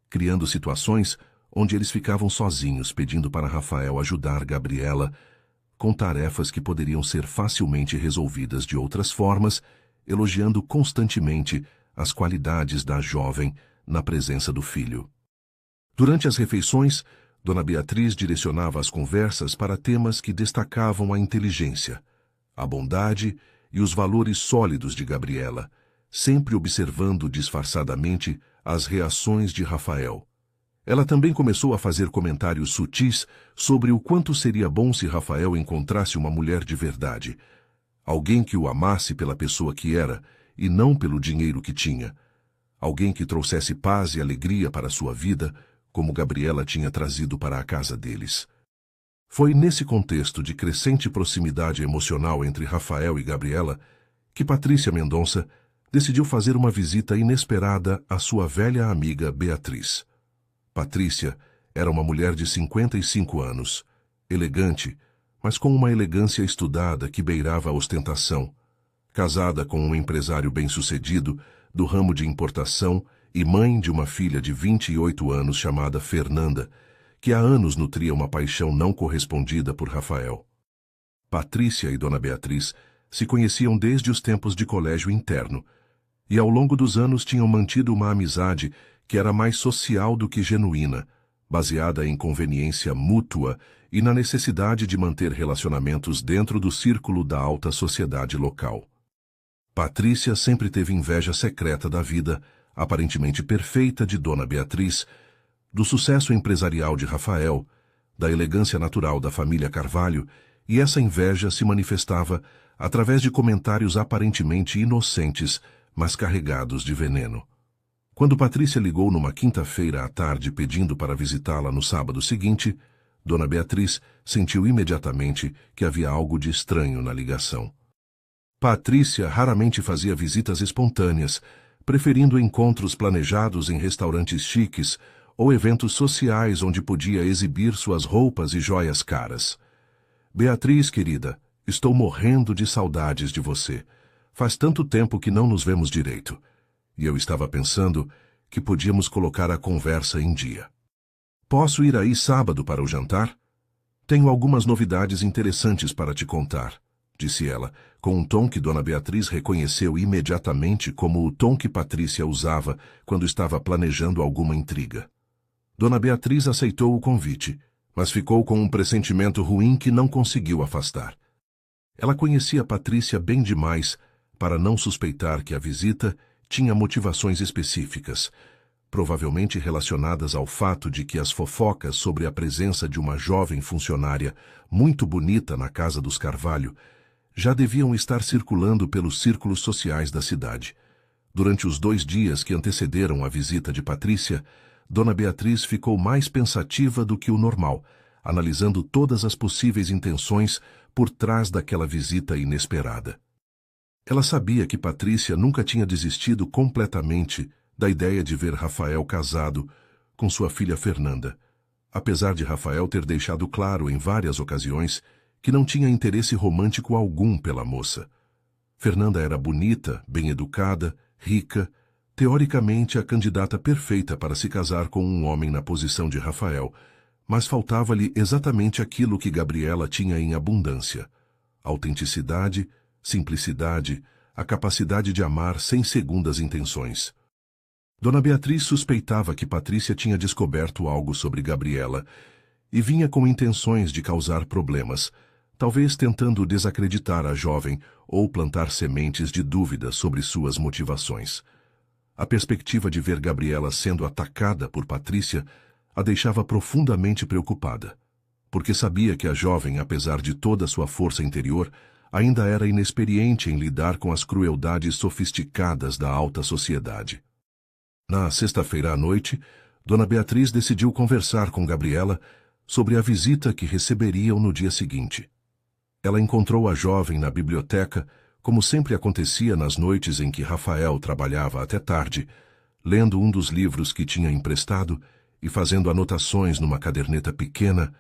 criando situações onde eles ficavam sozinhos pedindo para Rafael ajudar Gabriela com tarefas que poderiam ser facilmente resolvidas de outras formas, elogiando constantemente as qualidades da jovem na presença do filho. Durante as refeições, Dona Beatriz direcionava as conversas para temas que destacavam a inteligência, a bondade e os valores sólidos de Gabriela, sempre observando disfarçadamente as reações de Rafael. Ela também começou a fazer comentários sutis sobre o quanto seria bom se Rafael encontrasse uma mulher de verdade, alguém que o amasse pela pessoa que era e não pelo dinheiro que tinha, alguém que trouxesse paz e alegria para sua vida, como Gabriela tinha trazido para a casa deles. Foi nesse contexto de crescente proximidade emocional entre Rafael e Gabriela que Patrícia Mendonça decidiu fazer uma visita inesperada à sua velha amiga Beatriz. Patrícia era uma mulher de 55 anos, elegante, mas com uma elegância estudada que beirava a ostentação, casada com um empresário bem-sucedido do ramo de importação e mãe de uma filha de 28 anos chamada Fernanda, que há anos nutria uma paixão não correspondida por Rafael. Patrícia e Dona Beatriz se conheciam desde os tempos de colégio interno, e ao longo dos anos tinham mantido uma amizade que era mais social do que genuína, baseada em conveniência mútua e na necessidade de manter relacionamentos dentro do círculo da alta sociedade local. Patrícia sempre teve inveja secreta da vida, aparentemente perfeita, de Dona Beatriz, do sucesso empresarial de Rafael, da elegância natural da família Carvalho, e essa inveja se manifestava através de comentários aparentemente inocentes, mas carregados de veneno. Quando Patrícia ligou numa quinta-feira à tarde pedindo para visitá-la no sábado seguinte, Dona Beatriz sentiu imediatamente que havia algo de estranho na ligação. Patrícia raramente fazia visitas espontâneas, preferindo encontros planejados em restaurantes chiques ou eventos sociais onde podia exibir suas roupas e joias caras. Beatriz, querida, estou morrendo de saudades de você. Faz tanto tempo que não nos vemos direito. E eu estava pensando que podíamos colocar a conversa em dia. Posso ir aí sábado para o jantar? Tenho algumas novidades interessantes para te contar, disse ela, com um tom que Dona Beatriz reconheceu imediatamente como o tom que Patrícia usava quando estava planejando alguma intriga. Dona Beatriz aceitou o convite, mas ficou com um pressentimento ruim que não conseguiu afastar. Ela conhecia Patrícia bem demais para não suspeitar que a visita tinha motivações específicas, provavelmente relacionadas ao fato de que as fofocas sobre a presença de uma jovem funcionária muito bonita na casa dos Carvalho já deviam estar circulando pelos círculos sociais da cidade. Durante os 2 dias que antecederam a visita de Patrícia, Dona Beatriz ficou mais pensativa do que o normal, analisando todas as possíveis intenções por trás daquela visita inesperada. Ela sabia que Patrícia nunca tinha desistido completamente da ideia de ver Rafael casado com sua filha Fernanda, apesar de Rafael ter deixado claro em várias ocasiões que não tinha interesse romântico algum pela moça. Fernanda era bonita, bem educada, rica, teoricamente a candidata perfeita para se casar com um homem na posição de Rafael, mas faltava-lhe exatamente aquilo que Gabriela tinha em abundância: autenticidade, simplicidade, a capacidade de amar sem segundas intenções. Dona Beatriz suspeitava que Patrícia tinha descoberto algo sobre Gabriela e vinha com intenções de causar problemas, talvez tentando desacreditar a jovem ou plantar sementes de dúvida sobre suas motivações. A perspectiva de ver Gabriela sendo atacada por Patrícia a deixava profundamente preocupada, porque sabia que a jovem, apesar de toda sua força interior, ainda era inexperiente em lidar com as crueldades sofisticadas da alta sociedade. Na sexta-feira à noite, Dona Beatriz decidiu conversar com Gabriela sobre a visita que receberiam no dia seguinte. Ela encontrou a jovem na biblioteca, como sempre acontecia nas noites em que Rafael trabalhava até tarde, lendo um dos livros que tinha emprestado e fazendo anotações numa caderneta pequena,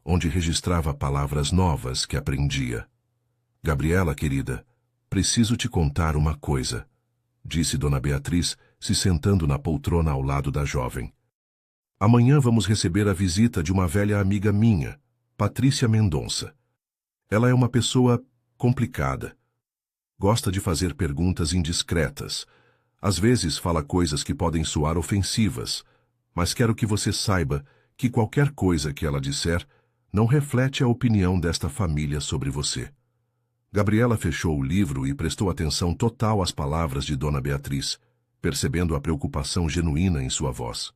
onde registrava palavras novas que aprendia. Gabriela, querida, preciso te contar uma coisa, disse Dona Beatriz, se sentando na poltrona ao lado da jovem. Amanhã vamos receber a visita de uma velha amiga minha, Patrícia Mendonça. Ela é uma pessoa complicada. Gosta de fazer perguntas indiscretas. Às vezes fala coisas que podem soar ofensivas, mas quero que você saiba que qualquer coisa que ela disser não reflete a opinião desta família sobre você. Gabriela fechou o livro e prestou atenção total às palavras de Dona Beatriz, percebendo a preocupação genuína em sua voz.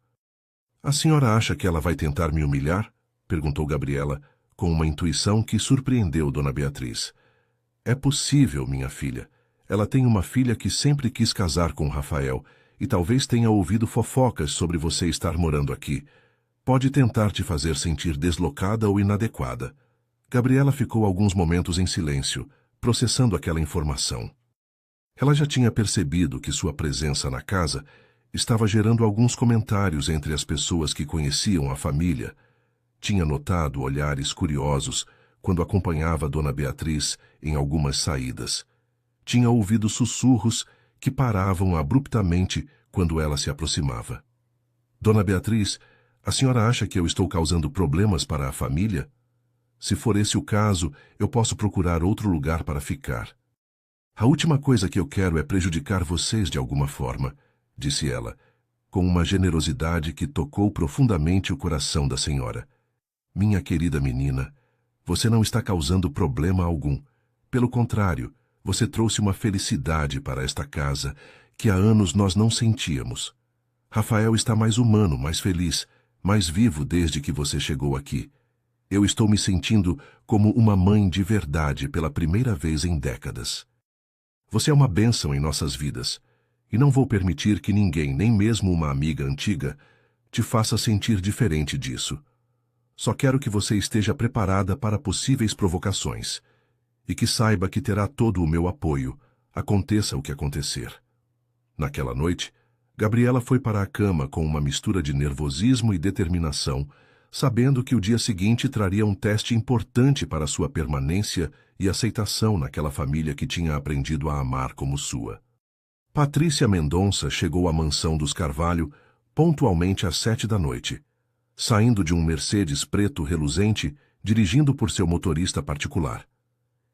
A senhora acha que ela vai tentar me humilhar? Perguntou Gabriela, com uma intuição que surpreendeu Dona Beatriz. É possível, minha filha. Ela tem uma filha que sempre quis casar com Rafael e talvez tenha ouvido fofocas sobre você estar morando aqui. Pode tentar te fazer sentir deslocada ou inadequada. Gabriela ficou alguns momentos em silêncio, processando aquela informação. Ela já tinha percebido que sua presença na casa estava gerando alguns comentários entre as pessoas que conheciam a família. Tinha notado olhares curiosos quando acompanhava Dona Beatriz em algumas saídas. Tinha ouvido sussurros que paravam abruptamente quando ela se aproximava. Dona Beatriz, a senhora acha que eu estou causando problemas para a família? Se for esse o caso, eu posso procurar outro lugar para ficar. A última coisa que eu quero é prejudicar vocês de alguma forma, disse ela, com uma generosidade que tocou profundamente o coração da senhora. Minha querida menina, você não está causando problema algum. Pelo contrário, você trouxe uma felicidade para esta casa que há anos nós não sentíamos. Rafael está mais humano, mais feliz, mais vivo desde que você chegou aqui. Eu estou me sentindo como uma mãe de verdade pela primeira vez em décadas. Você é uma bênção em nossas vidas, e não vou permitir que ninguém, nem mesmo uma amiga antiga, te faça sentir diferente disso. Só quero que você esteja preparada para possíveis provocações, e que saiba que terá todo o meu apoio, aconteça o que acontecer. Naquela noite, Gabriela foi para a cama com uma mistura de nervosismo e determinação, sabendo que o dia seguinte traria um teste importante para sua permanência e aceitação naquela família que tinha aprendido a amar como sua. Patrícia Mendonça chegou à mansão dos Carvalho pontualmente às 7 da noite, saindo de um Mercedes preto reluzente, dirigindo por seu motorista particular.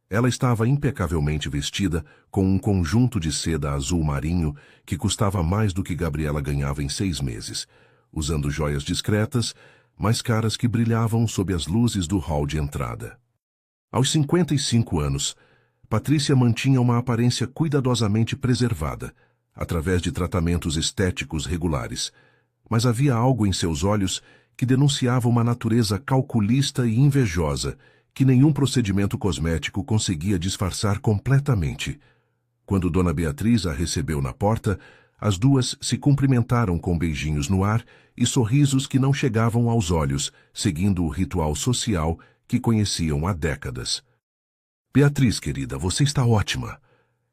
Ela estava impecavelmente vestida, com um conjunto de seda azul marinho que custava mais do que Gabriela ganhava em 6 meses, usando joias discretas, mas caras que brilhavam sob as luzes do hall de entrada. Aos 55 anos, Patrícia mantinha uma aparência cuidadosamente preservada, através de tratamentos estéticos regulares, mas havia algo em seus olhos que denunciava uma natureza calculista e invejosa que nenhum procedimento cosmético conseguia disfarçar completamente. Quando Dona Beatriz a recebeu na porta, as duas se cumprimentaram com beijinhos no ar e sorrisos que não chegavam aos olhos, seguindo o ritual social que conheciam há décadas. Beatriz, querida, você está ótima.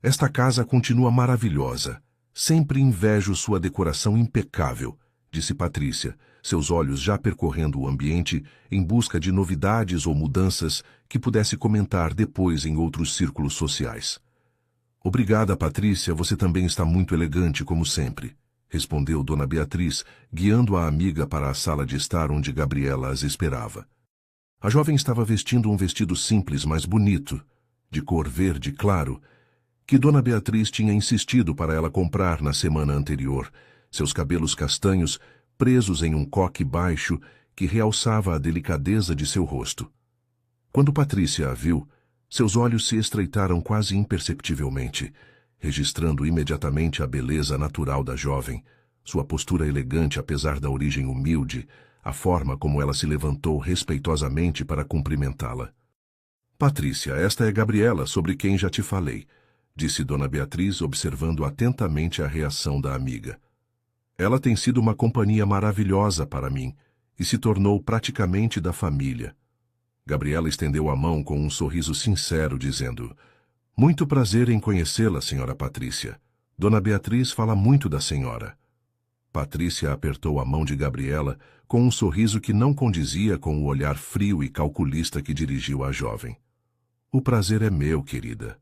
Esta casa continua maravilhosa. Sempre invejo sua decoração impecável, disse Patrícia, seus olhos já percorrendo o ambiente em busca de novidades ou mudanças que pudesse comentar depois em outros círculos sociais. Obrigada, Patrícia, você também está muito elegante, como sempre, respondeu Dona Beatriz, guiando a amiga para a sala de estar onde Gabriela as esperava. A jovem estava vestindo um vestido simples, mas bonito, de cor verde claro, que Dona Beatriz tinha insistido para ela comprar na semana anterior, seus cabelos castanhos presos em um coque baixo que realçava a delicadeza de seu rosto. Quando Patrícia a viu, seus olhos se estreitaram quase imperceptivelmente, registrando imediatamente a beleza natural da jovem, sua postura elegante apesar da origem humilde, a forma como ela se levantou respeitosamente para cumprimentá-la. Patrícia, esta é Gabriela, sobre quem já te falei, disse Dona Beatriz, observando atentamente a reação da amiga. Ela tem sido uma companhia maravilhosa para mim e se tornou praticamente da família. Gabriela estendeu a mão com um sorriso sincero, dizendo: Muito prazer em conhecê-la, senhora Patrícia. Dona Beatriz fala muito da senhora. Patrícia apertou a mão de Gabriela com um sorriso que não condizia com o olhar frio e calculista que dirigiu à jovem. O prazer é meu, querida.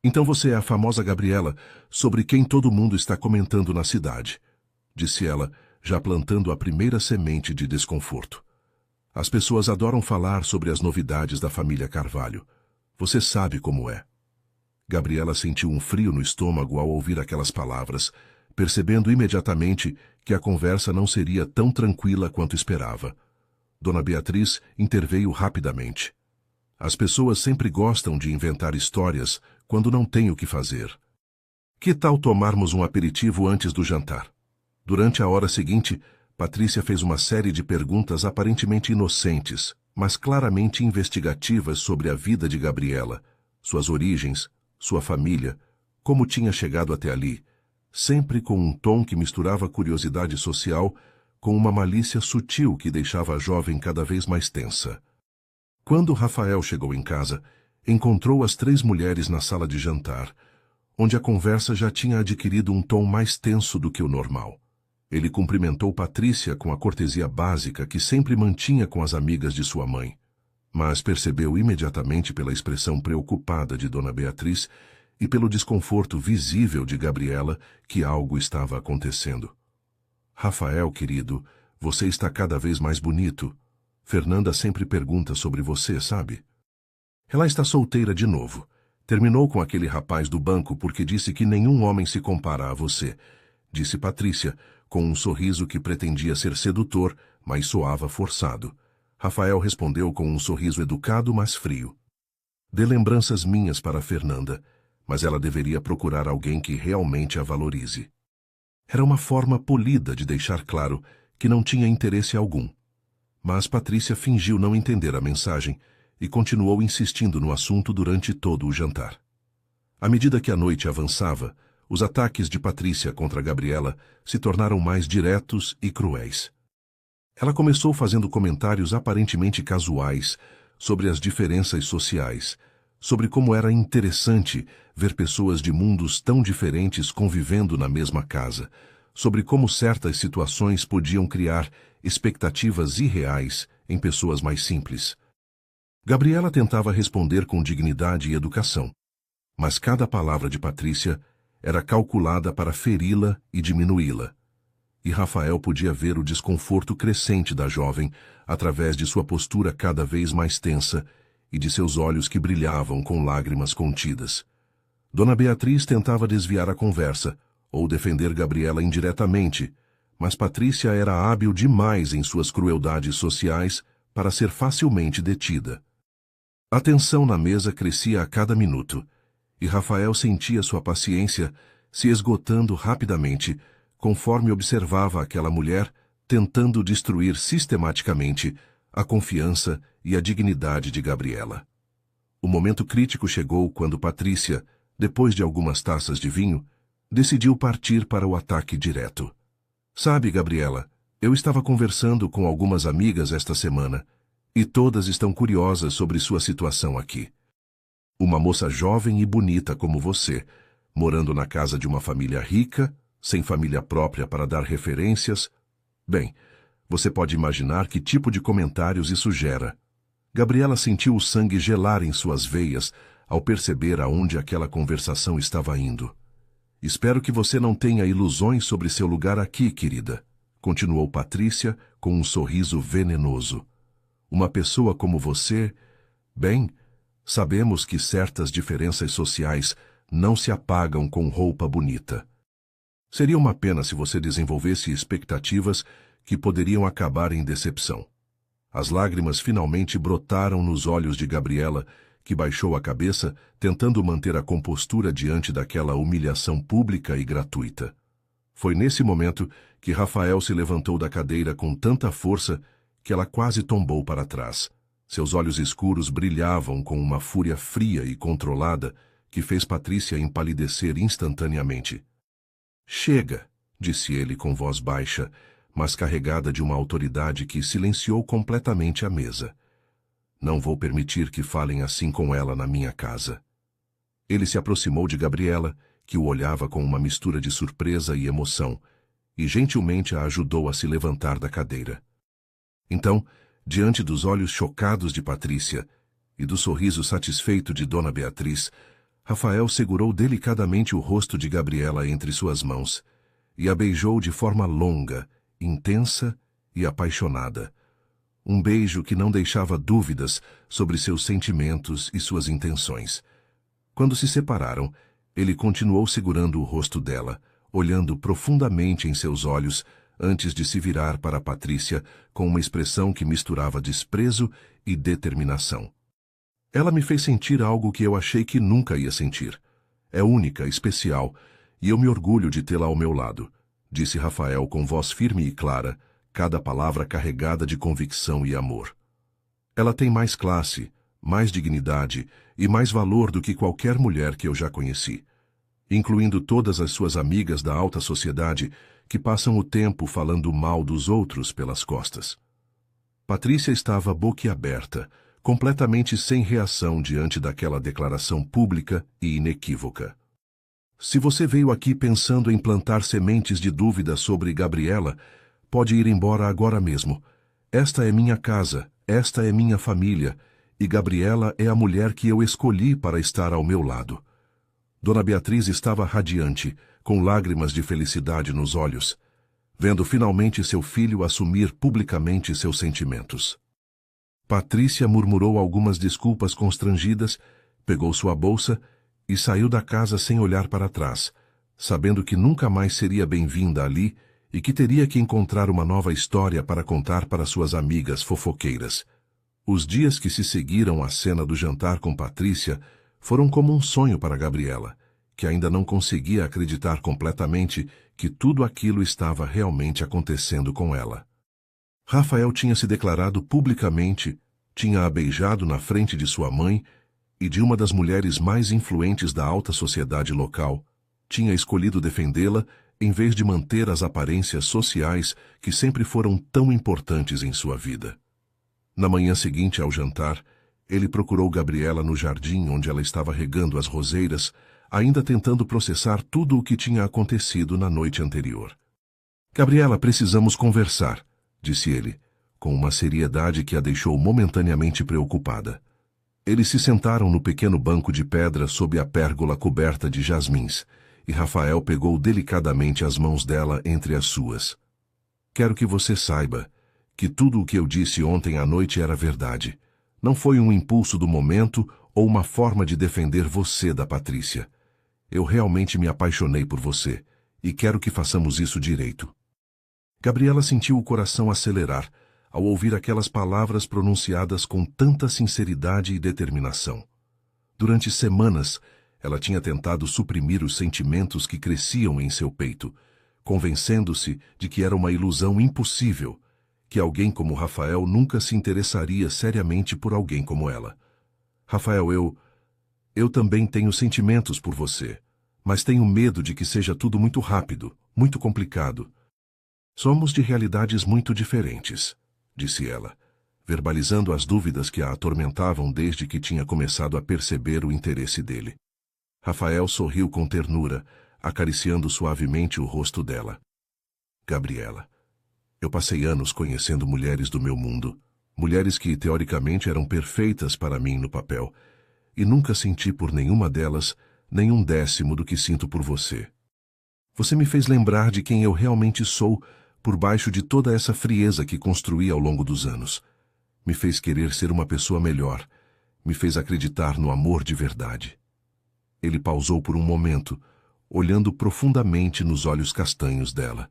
Então você é a famosa Gabriela, sobre quem todo mundo está comentando na cidade, disse ela, já plantando a primeira semente de desconforto. As pessoas adoram falar sobre as novidades da família Carvalho. Você sabe como é. Gabriela sentiu um frio no estômago ao ouvir aquelas palavras, percebendo imediatamente que a conversa não seria tão tranquila quanto esperava. Dona Beatriz interveio rapidamente. As pessoas sempre gostam de inventar histórias quando não têm o que fazer. Que tal tomarmos um aperitivo antes do jantar? Durante a hora seguinte, Patrícia fez uma série de perguntas aparentemente inocentes, mas claramente investigativas sobre a vida de Gabriela, suas origens, sua família, como tinha chegado até ali, sempre com um tom que misturava curiosidade social com uma malícia sutil que deixava a jovem cada vez mais tensa. Quando Rafael chegou em casa, encontrou as 3 mulheres na sala de jantar, onde a conversa já tinha adquirido um tom mais tenso do que o normal. Ele cumprimentou Patrícia com a cortesia básica que sempre mantinha com as amigas de sua mãe, mas percebeu imediatamente pela expressão preocupada de Dona Beatriz e pelo desconforto visível de Gabriela que algo estava acontecendo. Rafael, querido, você está cada vez mais bonito. Fernanda sempre pergunta sobre você, sabe? Ela está solteira de novo. Terminou com aquele rapaz do banco porque disse que nenhum homem se compara a você, disse Patrícia, com um sorriso que pretendia ser sedutor, mas soava forçado. Rafael respondeu com um sorriso educado, mas frio. Dê lembranças minhas para Fernanda, mas ela deveria procurar alguém que realmente a valorize. Era uma forma polida de deixar claro que não tinha interesse algum. Mas Patrícia fingiu não entender a mensagem e continuou insistindo no assunto durante todo o jantar. À medida que a noite avançava, os ataques de Patrícia contra Gabriela se tornaram mais diretos e cruéis. Ela começou fazendo comentários aparentemente casuais sobre as diferenças sociais, sobre como era interessante ver pessoas de mundos tão diferentes convivendo na mesma casa, sobre como certas situações podiam criar expectativas irreais em pessoas mais simples. Gabriela tentava responder com dignidade e educação, mas cada palavra de Patrícia era calculada para feri-la e diminuí-la. E Rafael podia ver o desconforto crescente da jovem através de sua postura cada vez mais tensa e de seus olhos que brilhavam com lágrimas contidas. Dona Beatriz tentava desviar a conversa ou defender Gabriela indiretamente, mas Patrícia era hábil demais em suas crueldades sociais para ser facilmente detida. A tensão na mesa crescia a cada minuto, e Rafael sentia sua paciência se esgotando rapidamente, conforme observava aquela mulher tentando destruir sistematicamente a confiança e a dignidade de Gabriela. O momento crítico chegou quando Patrícia, depois de algumas taças de vinho, decidiu partir para o ataque direto. Sabe, Gabriela, eu estava conversando com algumas amigas esta semana, e todas estão curiosas sobre sua situação aqui. Uma moça jovem e bonita como você, morando na casa de uma família rica, sem família própria para dar referências. Bem, você pode imaginar que tipo de comentários isso gera. Gabriela sentiu o sangue gelar em suas veias ao perceber aonde aquela conversação estava indo. Espero que você não tenha ilusões sobre seu lugar aqui, querida, continuou Patrícia com um sorriso venenoso. Uma pessoa como você, bem, sabemos que certas diferenças sociais não se apagam com roupa bonita. Seria uma pena se você desenvolvesse expectativas que poderiam acabar em decepção. As lágrimas finalmente brotaram nos olhos de Gabriela, que baixou a cabeça, tentando manter a compostura diante daquela humilhação pública e gratuita. Foi nesse momento que Rafael se levantou da cadeira com tanta força que ela quase tombou para trás. Seus olhos escuros brilhavam com uma fúria fria e controlada que fez Patrícia empalidecer instantaneamente. Chega, disse ele com voz baixa, mas carregada de uma autoridade que silenciou completamente a mesa. Não vou permitir que falem assim com ela na minha casa. Ele se aproximou de Gabriela, que o olhava com uma mistura de surpresa e emoção, e gentilmente a ajudou a se levantar da cadeira. Então, diante dos olhos chocados de Patrícia e do sorriso satisfeito de Dona Beatriz, Rafael segurou delicadamente o rosto de Gabriela entre suas mãos e a beijou de forma longa, intensa e apaixonada. Um beijo que não deixava dúvidas sobre seus sentimentos e suas intenções. Quando se separaram, ele continuou segurando o rosto dela, olhando profundamente em seus olhos, antes de se virar para Patrícia com uma expressão que misturava desprezo e determinação. Ela me fez sentir algo que eu achei que nunca ia sentir. É única, especial, e eu me orgulho de tê-la ao meu lado, disse Rafael com voz firme e clara, cada palavra carregada de convicção e amor. Ela tem mais classe, mais dignidade e mais valor do que qualquer mulher que eu já conheci, incluindo todas as suas amigas da alta sociedade que passam o tempo falando mal dos outros pelas costas. Patrícia estava boquiaberta, completamente sem reação diante daquela declaração pública e inequívoca. Se você veio aqui pensando em plantar sementes de dúvida sobre Gabriela, pode ir embora agora mesmo. Esta é minha casa, esta é minha família, e Gabriela é a mulher que eu escolhi para estar ao meu lado. Dona Beatriz estava radiante, com lágrimas de felicidade nos olhos, vendo finalmente seu filho assumir publicamente seus sentimentos. Patrícia murmurou algumas desculpas constrangidas, pegou sua bolsa e saiu da casa sem olhar para trás, sabendo que nunca mais seria bem-vinda ali e que teria que encontrar uma nova história para contar para suas amigas fofoqueiras. Os dias que se seguiram à cena do jantar com Patrícia foram como um sonho para Gabriela, que ainda não conseguia acreditar completamente que tudo aquilo estava realmente acontecendo com ela. Rafael tinha se declarado publicamente, tinha a beijado na frente de sua mãe e de uma das mulheres mais influentes da alta sociedade local, tinha escolhido defendê-la em vez de manter as aparências sociais que sempre foram tão importantes em sua vida. Na manhã seguinte ao jantar, ele procurou Gabriela no jardim onde ela estava regando as roseiras, ainda tentando processar tudo o que tinha acontecido na noite anterior. Gabriela, precisamos conversar, disse ele, com uma seriedade que a deixou momentaneamente preocupada. Eles se sentaram no pequeno banco de pedra sob a pérgola coberta de jasmins, e Rafael pegou delicadamente as mãos dela entre as suas. Quero que você saiba que tudo o que eu disse ontem à noite era verdade. Não foi um impulso do momento ou uma forma de defender você da Patrícia. Eu realmente me apaixonei por você, e quero que façamos isso direito. Gabriela sentiu o coração acelerar ao ouvir aquelas palavras pronunciadas com tanta sinceridade e determinação. Durante semanas, ela tinha tentado suprimir os sentimentos que cresciam em seu peito, convencendo-se de que era uma ilusão impossível, que alguém como Rafael nunca se interessaria seriamente por alguém como ela. Rafael, eu também tenho sentimentos por você, mas tenho medo de que seja tudo muito rápido, muito complicado. Somos de realidades muito diferentes, disse ela, verbalizando as dúvidas que a atormentavam desde que tinha começado a perceber o interesse dele. Rafael sorriu com ternura, acariciando suavemente o rosto dela. Gabriela, eu passei anos conhecendo mulheres do meu mundo, mulheres que teoricamente eram perfeitas para mim no papel, e nunca senti por nenhuma delas nenhum décimo do que sinto por você. Você me fez lembrar de quem eu realmente sou por baixo de toda essa frieza que construí ao longo dos anos. Me fez querer ser uma pessoa melhor, me fez acreditar no amor de verdade. Ele pausou por um momento, olhando profundamente nos olhos castanhos dela.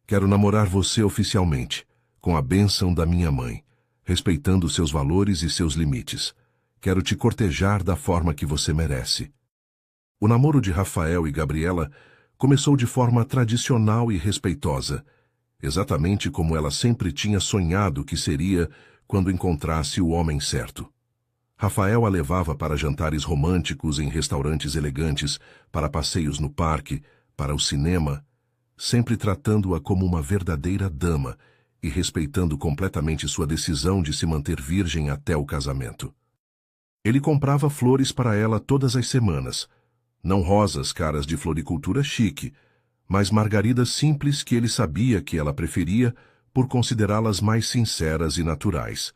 Quero namorar você oficialmente, com a bênção da minha mãe, respeitando seus valores e seus limites. Quero te cortejar da forma que você merece. O namoro de Rafael e Gabriela começou de forma tradicional e respeitosa, exatamente como ela sempre tinha sonhado que seria quando encontrasse o homem certo. Rafael a levava para jantares românticos em restaurantes elegantes, para passeios no parque, para o cinema, sempre tratando-a como uma verdadeira dama e respeitando completamente sua decisão de se manter virgem até o casamento. Ele comprava flores para ela todas as semanas, não rosas caras de floricultura chique, mas margaridas simples que ele sabia que ela preferia por considerá-las mais sinceras e naturais.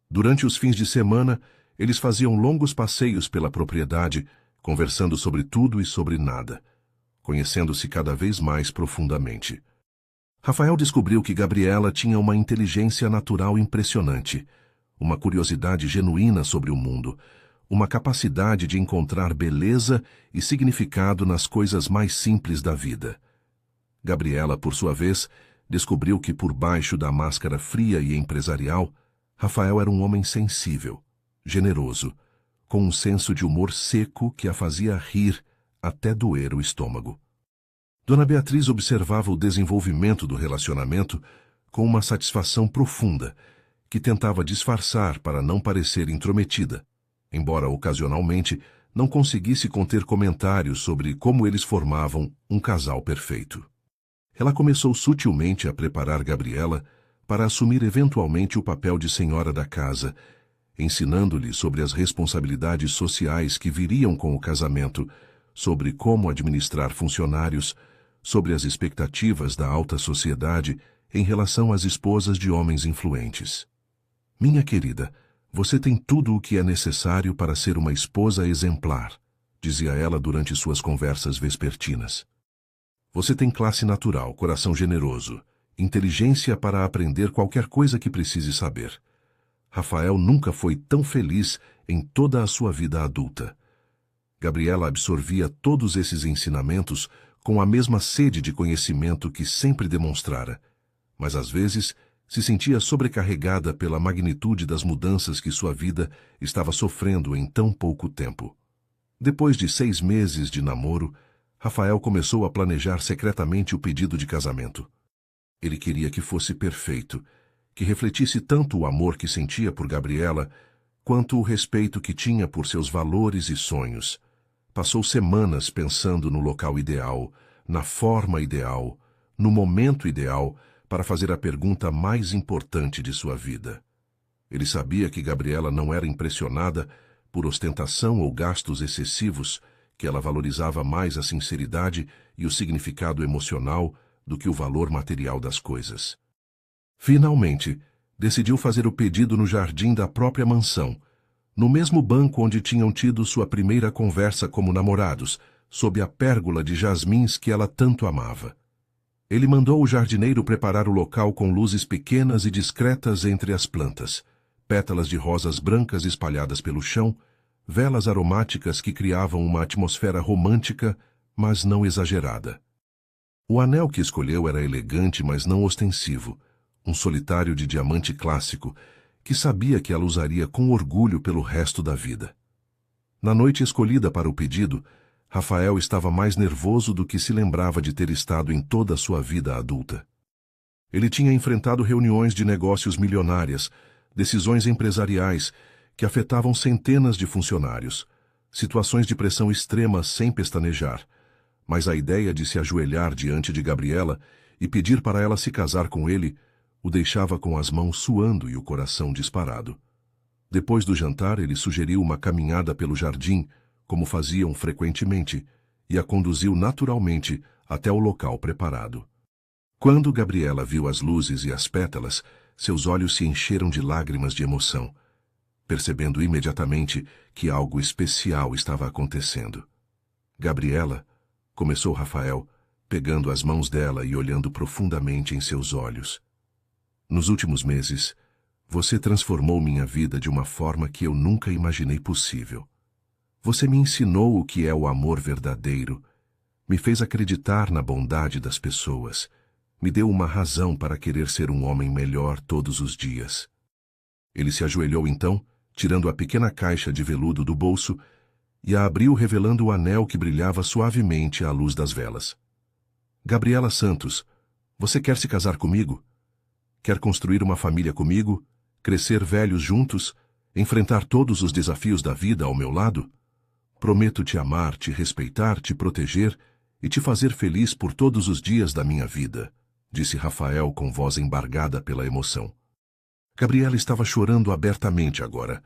Durante os fins de semana, eles faziam longos passeios pela propriedade, conversando sobre tudo e sobre nada, conhecendo-se cada vez mais profundamente. Rafael descobriu que Gabriela tinha uma inteligência natural impressionante, uma curiosidade genuína sobre o mundo, uma capacidade de encontrar beleza e significado nas coisas mais simples da vida. Gabriela, por sua vez, descobriu que por baixo da máscara fria e empresarial, Rafael era um homem sensível, generoso, com um senso de humor seco que a fazia rir até doer o estômago. Dona Beatriz observava o desenvolvimento do relacionamento com uma satisfação profunda, que tentava disfarçar para não parecer intrometida, embora ocasionalmente não conseguisse conter comentários sobre como eles formavam um casal perfeito. Ela começou sutilmente a preparar Gabriela para assumir eventualmente o papel de senhora da casa, ensinando-lhe sobre as responsabilidades sociais que viriam com o casamento, sobre como administrar funcionários, sobre as expectativas da alta sociedade em relação às esposas de homens influentes. Minha querida, você tem tudo o que é necessário para ser uma esposa exemplar, dizia ela durante suas conversas vespertinas. Você tem classe natural, coração generoso, inteligência para aprender qualquer coisa que precise saber. Rafael nunca foi tão feliz em toda a sua vida adulta. Gabriela absorvia todos esses ensinamentos com a mesma sede de conhecimento que sempre demonstrara, mas às vezes se sentia sobrecarregada pela magnitude das mudanças que sua vida estava sofrendo em tão pouco tempo. Depois de 6 meses de namoro, Rafael começou a planejar secretamente o pedido de casamento. Ele queria que fosse perfeito, que refletisse tanto o amor que sentia por Gabriela, quanto o respeito que tinha por seus valores e sonhos. Passou semanas pensando no local ideal, na forma ideal, no momento ideal, para fazer a pergunta mais importante de sua vida. Ele sabia que Gabriela não era impressionada por ostentação ou gastos excessivos, que ela valorizava mais a sinceridade e o significado emocional do que o valor material das coisas. Finalmente, decidiu fazer o pedido no jardim da própria mansão, no mesmo banco onde tinham tido sua primeira conversa como namorados, sob a pérgola de jasmins que ela tanto amava. Ele mandou o jardineiro preparar o local com luzes pequenas e discretas entre as plantas, pétalas de rosas brancas espalhadas pelo chão, velas aromáticas que criavam uma atmosfera romântica, mas não exagerada. O anel que escolheu era elegante, mas não ostensivo, um solitário de diamante clássico, que sabia que ela usaria com orgulho pelo resto da vida. Na noite escolhida para o pedido, Rafael estava mais nervoso do que se lembrava de ter estado em toda a sua vida adulta. Ele tinha enfrentado reuniões de negócios milionárias, decisões empresariais que afetavam centenas de funcionários, situações de pressão extrema sem pestanejar, mas a ideia de se ajoelhar diante de Gabriela e pedir para ela se casar com ele o deixava com as mãos suando e o coração disparado. Depois do jantar, ele sugeriu uma caminhada pelo jardim, como faziam frequentemente, e a conduziu naturalmente até o local preparado. Quando Gabriela viu as luzes e as pétalas, seus olhos se encheram de lágrimas de emoção, percebendo imediatamente que algo especial estava acontecendo. Gabriela, começou Rafael, pegando as mãos dela e olhando profundamente em seus olhos. Nos últimos meses, você transformou minha vida de uma forma que eu nunca imaginei possível. Você me ensinou o que é o amor verdadeiro, me fez acreditar na bondade das pessoas, me deu uma razão para querer ser um homem melhor todos os dias. Ele se ajoelhou então, tirando a pequena caixa de veludo do bolso, e a abriu revelando o anel que brilhava suavemente à luz das velas. Gabriela Santos, você quer se casar comigo? Quer construir uma família comigo, crescer velhos juntos, enfrentar todos os desafios da vida ao meu lado? Prometo te amar, te respeitar, te proteger e te fazer feliz por todos os dias da minha vida, disse Rafael com voz embargada pela emoção. Gabriela estava chorando abertamente agora,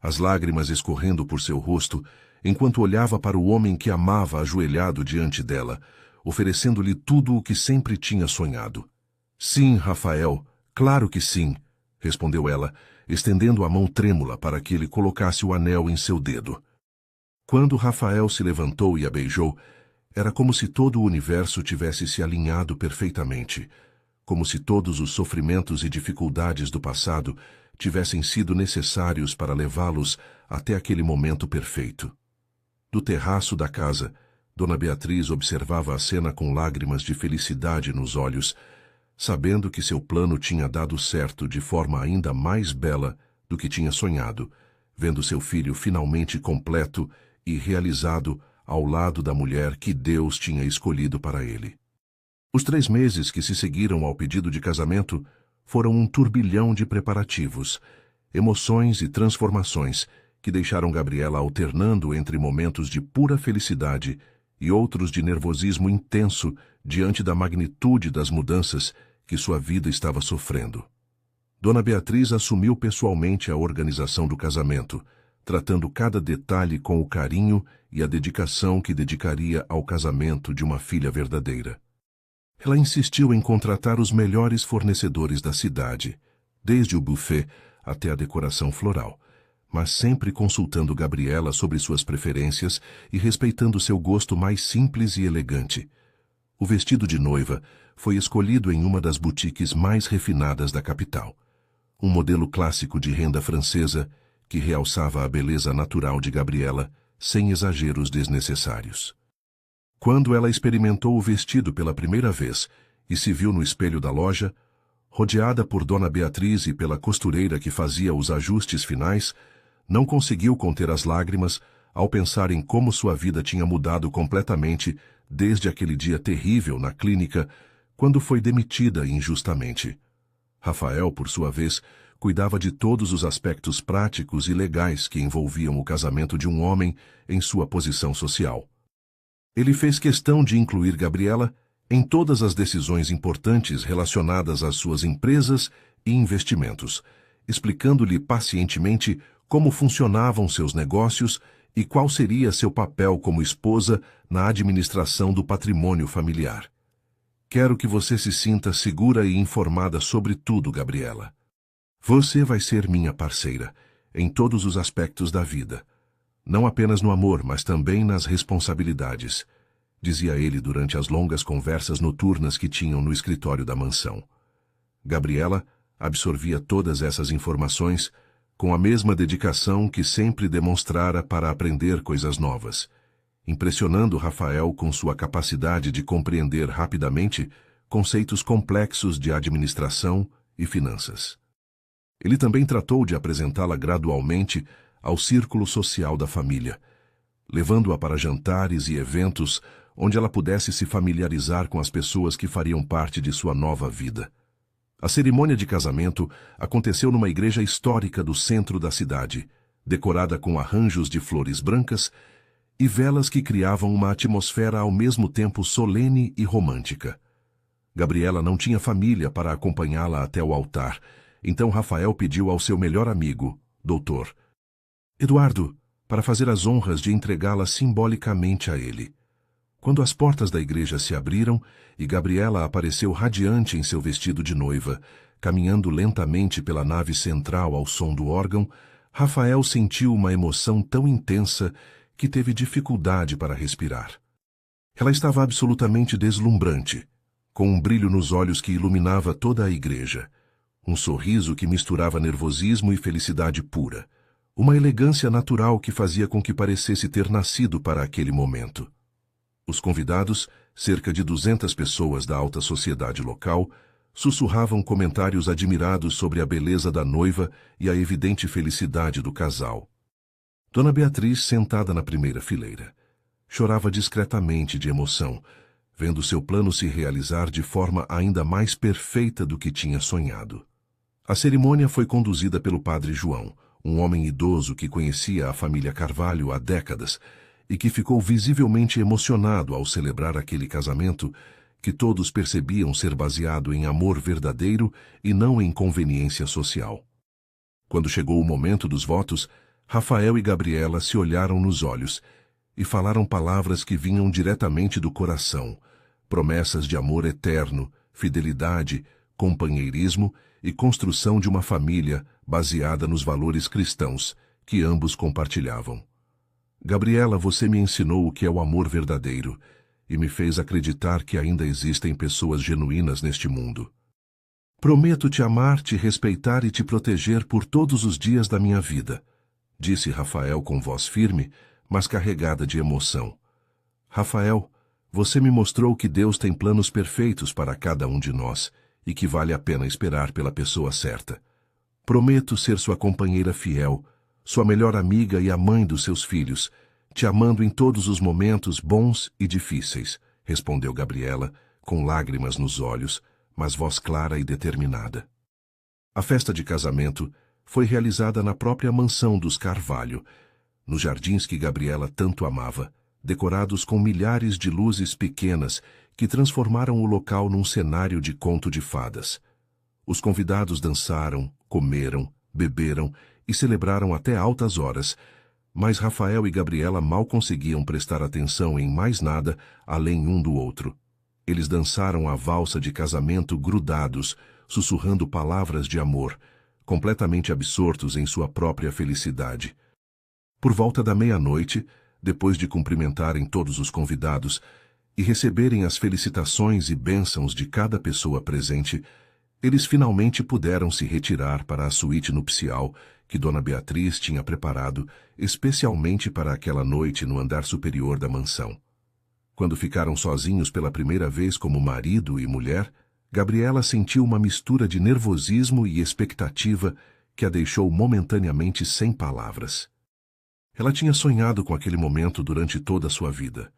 as lágrimas escorrendo por seu rosto, enquanto olhava para o homem que amava ajoelhado diante dela, oferecendo-lhe tudo o que sempre tinha sonhado. Sim, Rafael, claro que sim, respondeu ela, estendendo a mão trêmula para que ele colocasse o anel em seu dedo. Quando Rafael se levantou e a beijou, era como se todo o universo tivesse se alinhado perfeitamente, como se todos os sofrimentos e dificuldades do passado tivessem sido necessários para levá-los até aquele momento perfeito. Do terraço da casa, Dona Beatriz observava a cena com lágrimas de felicidade nos olhos, sabendo que seu plano tinha dado certo de forma ainda mais bela do que tinha sonhado, vendo seu filho finalmente completo e realizado ao lado da mulher que Deus tinha escolhido para ele. Os 3 meses que se seguiram ao pedido de casamento foram um turbilhão de preparativos, emoções e transformações que deixaram Gabriela alternando entre momentos de pura felicidade e outros de nervosismo intenso diante da magnitude das mudanças que sua vida estava sofrendo. Dona Beatriz assumiu pessoalmente a organização do casamento, tratando cada detalhe com o carinho e a dedicação que dedicaria ao casamento de uma filha verdadeira. Ela insistiu em contratar os melhores fornecedores da cidade, desde o buffet até a decoração floral, mas sempre consultando Gabriela sobre suas preferências e respeitando seu gosto mais simples e elegante. O vestido de noiva foi escolhido em uma das boutiques mais refinadas da capital. Um modelo clássico de renda francesa que realçava a beleza natural de Gabriela, sem exageros desnecessários. Quando ela experimentou o vestido pela primeira vez e se viu no espelho da loja, rodeada por Dona Beatriz e pela costureira que fazia os ajustes finais, não conseguiu conter as lágrimas ao pensar em como sua vida tinha mudado completamente desde aquele dia terrível na clínica, quando foi demitida injustamente. Rafael, por sua vez, cuidava de todos os aspectos práticos e legais que envolviam o casamento de um homem em sua posição social. Ele fez questão de incluir Gabriela em todas as decisões importantes relacionadas às suas empresas e investimentos, explicando-lhe pacientemente como funcionavam seus negócios e qual seria seu papel como esposa na administração do patrimônio familiar. Quero que você se sinta segura e informada sobre tudo, Gabriela. Você vai ser minha parceira em todos os aspectos da vida, não apenas no amor, mas também nas responsabilidades, dizia ele durante as longas conversas noturnas que tinham no escritório da mansão. Gabriela absorvia todas essas informações com a mesma dedicação que sempre demonstrara para aprender coisas novas, impressionando Rafael com sua capacidade de compreender rapidamente conceitos complexos de administração e finanças. Ele também tratou de apresentá-la gradualmente ao círculo social da família, levando-a para jantares e eventos onde ela pudesse se familiarizar com as pessoas que fariam parte de sua nova vida. A cerimônia de casamento aconteceu numa igreja histórica do centro da cidade, decorada com arranjos de flores brancas e velas que criavam uma atmosfera ao mesmo tempo solene e romântica. Gabriela não tinha família para acompanhá-la até o altar, então Rafael pediu ao seu melhor amigo, Dr. Eduardo, para fazer as honras de entregá-la simbolicamente a ele. Quando as portas da igreja se abriram e Gabriela apareceu radiante em seu vestido de noiva, caminhando lentamente pela nave central ao som do órgão, Rafael sentiu uma emoção tão intensa que teve dificuldade para respirar. Ela estava absolutamente deslumbrante, com um brilho nos olhos que iluminava toda a igreja, um sorriso que misturava nervosismo e felicidade pura, uma elegância natural que fazia com que parecesse ter nascido para aquele momento. Os convidados, cerca de 200 pessoas da alta sociedade local, sussurravam comentários admirados sobre a beleza da noiva e a evidente felicidade do casal. Dona Beatriz, sentada na primeira fileira, chorava discretamente de emoção, vendo seu plano se realizar de forma ainda mais perfeita do que tinha sonhado. A cerimônia foi conduzida pelo padre João, um homem idoso que conhecia a família Carvalho há décadas e que ficou visivelmente emocionado ao celebrar aquele casamento que todos percebiam ser baseado em amor verdadeiro e não em conveniência social. Quando chegou o momento dos votos, Rafael e Gabriela se olharam nos olhos e falaram palavras que vinham diretamente do coração, promessas de amor eterno, fidelidade, companheirismo e construção de uma família baseada nos valores cristãos que ambos compartilhavam. Gabriela, você me ensinou o que é o amor verdadeiro e me fez acreditar que ainda existem pessoas genuínas neste mundo. Prometo te amar, te respeitar e te proteger por todos os dias da minha vida, disse Rafael com voz firme, mas carregada de emoção. Rafael, você me mostrou que Deus tem planos perfeitos para cada um de nós e que vale a pena esperar pela pessoa certa. Prometo ser sua companheira fiel, sua melhor amiga e a mãe dos seus filhos, te amando em todos os momentos bons e difíceis, respondeu Gabriela, com lágrimas nos olhos, mas voz clara e determinada. A festa de casamento foi realizada na própria mansão dos Carvalho, nos jardins que Gabriela tanto amava, decorados com milhares de luzes pequenas que transformaram o local num cenário de conto de fadas. Os convidados dançaram, comeram, beberam e celebraram até altas horas, mas Rafael e Gabriela mal conseguiam prestar atenção em mais nada além um do outro. Eles dançaram a valsa de casamento grudados, sussurrando palavras de amor, completamente absortos em sua própria felicidade. Por volta da meia-noite, depois de cumprimentarem todos os convidados e receberem as felicitações e bênçãos de cada pessoa presente, eles finalmente puderam se retirar para a suíte nupcial que Dona Beatriz tinha preparado especialmente para aquela noite no andar superior da mansão. Quando ficaram sozinhos pela primeira vez como marido e mulher, Gabriela sentiu uma mistura de nervosismo e expectativa que a deixou momentaneamente sem palavras. Ela tinha sonhado com aquele momento durante toda a sua vida.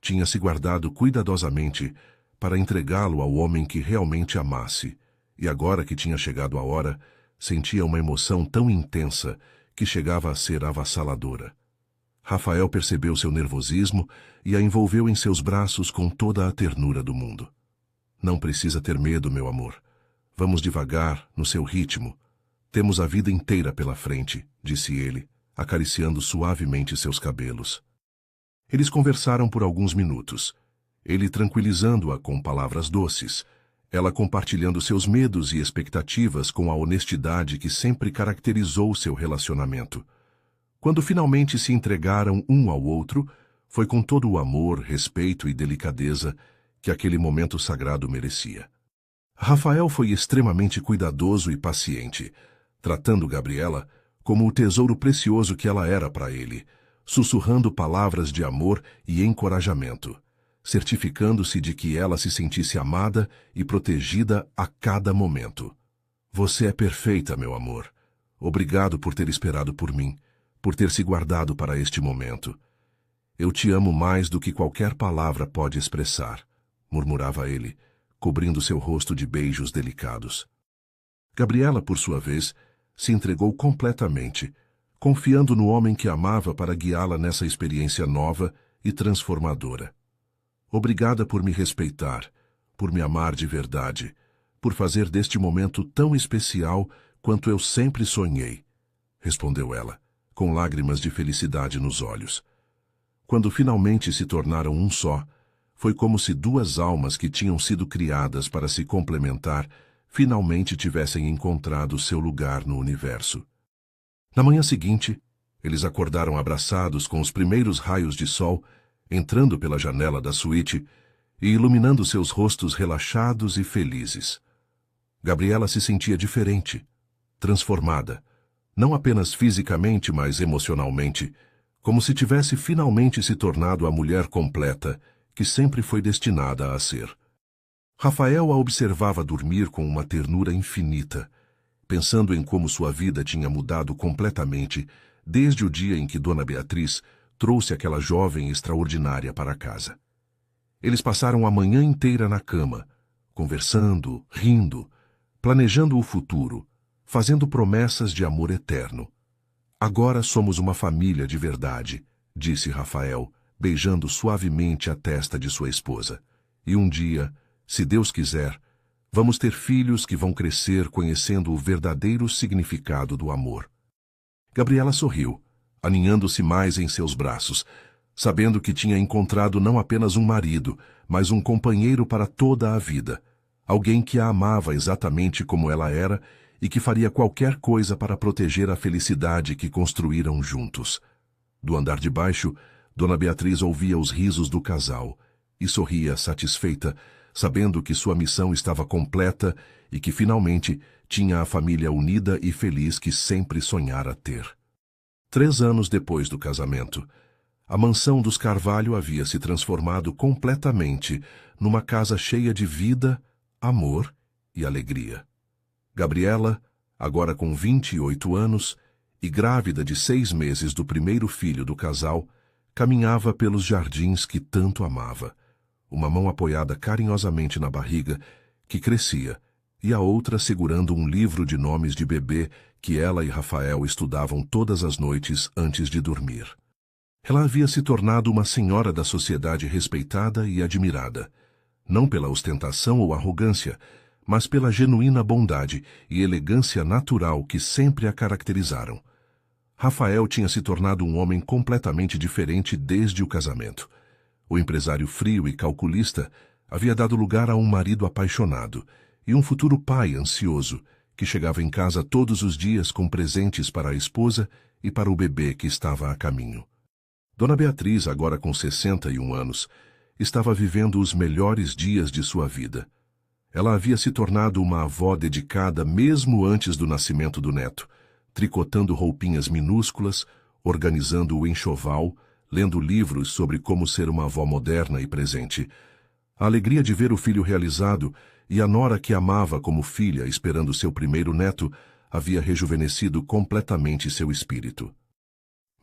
Tinha se guardado cuidadosamente para entregá-lo ao homem que realmente amasse, e agora que tinha chegado a hora, sentia uma emoção tão intensa que chegava a ser avassaladora. Rafael percebeu seu nervosismo e a envolveu em seus braços com toda a ternura do mundo. Não precisa ter medo, meu amor. Vamos devagar, no seu ritmo. Temos a vida inteira pela frente, disse ele, acariciando suavemente seus cabelos. Eles conversaram por alguns minutos, ele tranquilizando-a com palavras doces, ela compartilhando seus medos e expectativas com a honestidade que sempre caracterizou seu relacionamento. Quando finalmente se entregaram um ao outro, foi com todo o amor, respeito e delicadeza que aquele momento sagrado merecia. Rafael foi extremamente cuidadoso e paciente, tratando Gabriela como o tesouro precioso que ela era para ele, sussurrando palavras de amor e encorajamento, certificando-se de que ela se sentisse amada e protegida a cada momento. Você é perfeita, meu amor. Obrigado por ter esperado por mim, por ter se guardado para este momento. Eu te amo mais do que qualquer palavra pode expressar, murmurava ele, cobrindo seu rosto de beijos delicados. Gabriela, por sua vez, se entregou completamente, confiando no homem que amava para guiá-la nessa experiência nova e transformadora. Obrigada por me respeitar, por me amar de verdade, por fazer deste momento tão especial quanto eu sempre sonhei, respondeu ela, com lágrimas de felicidade nos olhos. Quando finalmente se tornaram um só, foi como se duas almas que tinham sido criadas para se complementar finalmente tivessem encontrado seu lugar no universo. Na manhã seguinte, eles acordaram abraçados com os primeiros raios de sol entrando pela janela da suíte e iluminando seus rostos relaxados e felizes. Gabriela se sentia diferente, transformada, não apenas fisicamente, mas emocionalmente, como se tivesse finalmente se tornado a mulher completa que sempre foi destinada a ser. Rafael a observava dormir com uma ternura infinita, pensando em como sua vida tinha mudado completamente desde o dia em que Dona Beatriz trouxe aquela jovem extraordinária para casa. Eles passaram a manhã inteira na cama, conversando, rindo, planejando o futuro, fazendo promessas de amor eterno. Agora somos uma família de verdade, disse Rafael, beijando suavemente a testa de sua esposa. E um dia, se Deus quiser, vamos ter filhos que vão crescer conhecendo o verdadeiro significado do amor. Gabriela sorriu, aninhando-se mais em seus braços, sabendo que tinha encontrado não apenas um marido, mas um companheiro para toda a vida, alguém que a amava exatamente como ela era e que faria qualquer coisa para proteger a felicidade que construíram juntos. Do andar de baixo, Dona Beatriz ouvia os risos do casal e sorria satisfeita, sabendo que sua missão estava completa e que finalmente tinha a família unida e feliz que sempre sonhara ter. 3 anos depois do casamento, a mansão dos Carvalho havia se transformado completamente numa casa cheia de vida, amor e alegria. Gabriela, agora com 28 anos, e grávida de 6 meses do primeiro filho do casal, caminhava pelos jardins que tanto amava, uma mão apoiada carinhosamente na barriga, que crescia, e a outra segurando um livro de nomes de bebê que ela e Rafael estudavam todas as noites antes de dormir. Ela havia se tornado uma senhora da sociedade respeitada e admirada, não pela ostentação ou arrogância, mas pela genuína bondade e elegância natural que sempre a caracterizaram. Rafael tinha se tornado um homem completamente diferente desde o casamento. O empresário frio e calculista havia dado lugar a um marido apaixonado e um futuro pai ansioso, que chegava em casa todos os dias com presentes para a esposa e para o bebê que estava a caminho. Dona Beatriz, agora com 61 anos, estava vivendo os melhores dias de sua vida. Ela havia se tornado uma avó dedicada mesmo antes do nascimento do neto, tricotando roupinhas minúsculas, organizando o enxoval, lendo livros sobre como ser uma avó moderna e presente. A alegria de ver o filho realizado e a nora que amava como filha esperando seu primeiro neto havia rejuvenescido completamente seu espírito.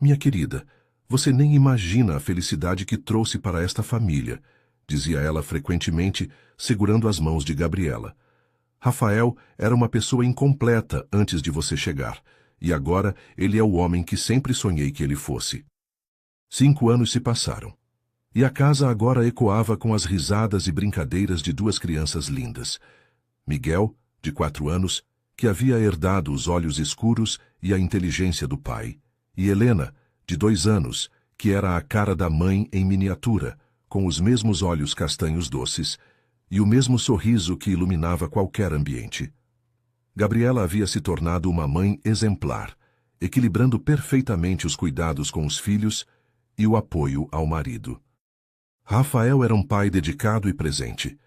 Minha querida, você nem imagina a felicidade que trouxe para esta família, dizia ela frequentemente, segurando as mãos de Gabriela. Rafael era uma pessoa incompleta antes de você chegar, e agora ele é o homem que sempre sonhei que ele fosse. 5 anos se passaram, e a casa agora ecoava com as risadas e brincadeiras de 2 crianças lindas. Miguel, de 4 anos, que havia herdado os olhos escuros e a inteligência do pai, e Helena, de 2 anos, que era a cara da mãe em miniatura, com os mesmos olhos castanhos doces e o mesmo sorriso que iluminava qualquer ambiente. Gabriela havia se tornado uma mãe exemplar, equilibrando perfeitamente os cuidados com os filhos e o apoio ao marido. Rafael era um pai dedicado e presente,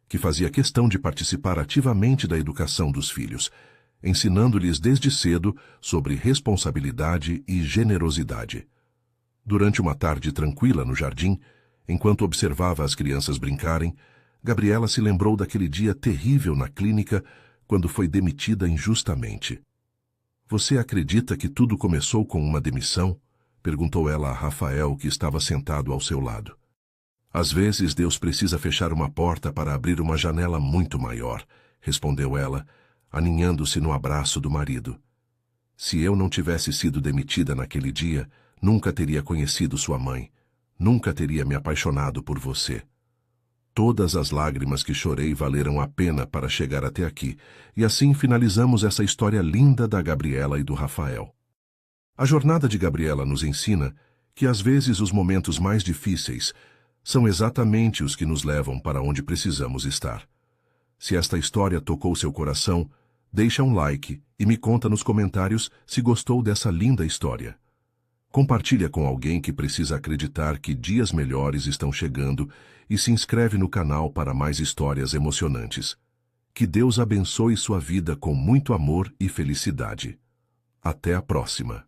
que fazia questão de participar ativamente da educação dos filhos, ensinando-lhes desde cedo sobre responsabilidade e generosidade. Durante uma tarde tranquila no jardim, enquanto observava as crianças brincarem, Gabriela se lembrou daquele dia terrível na clínica quando foi demitida injustamente. Você acredita que tudo começou com uma demissão? Perguntou ela a Rafael, que estava sentado ao seu lado. Às vezes Deus precisa fechar uma porta para abrir uma janela muito maior, respondeu ela, aninhando-se no abraço do marido. Se eu não tivesse sido demitida naquele dia, nunca teria conhecido sua mãe, nunca teria me apaixonado por você. Todas as lágrimas que chorei valeram a pena para chegar até aqui, e assim finalizamos essa história linda da Gabriela e do Rafael. A jornada de Gabriela nos ensina que às vezes os momentos mais difíceis são exatamente os que nos levam para onde precisamos estar. Se esta história tocou seu coração, deixa um like e me conta nos comentários se gostou dessa linda história. Compartilha com alguém que precisa acreditar que dias melhores estão chegando e se inscreve no canal para mais histórias emocionantes. Que Deus abençoe sua vida com muito amor e felicidade. Até a próxima.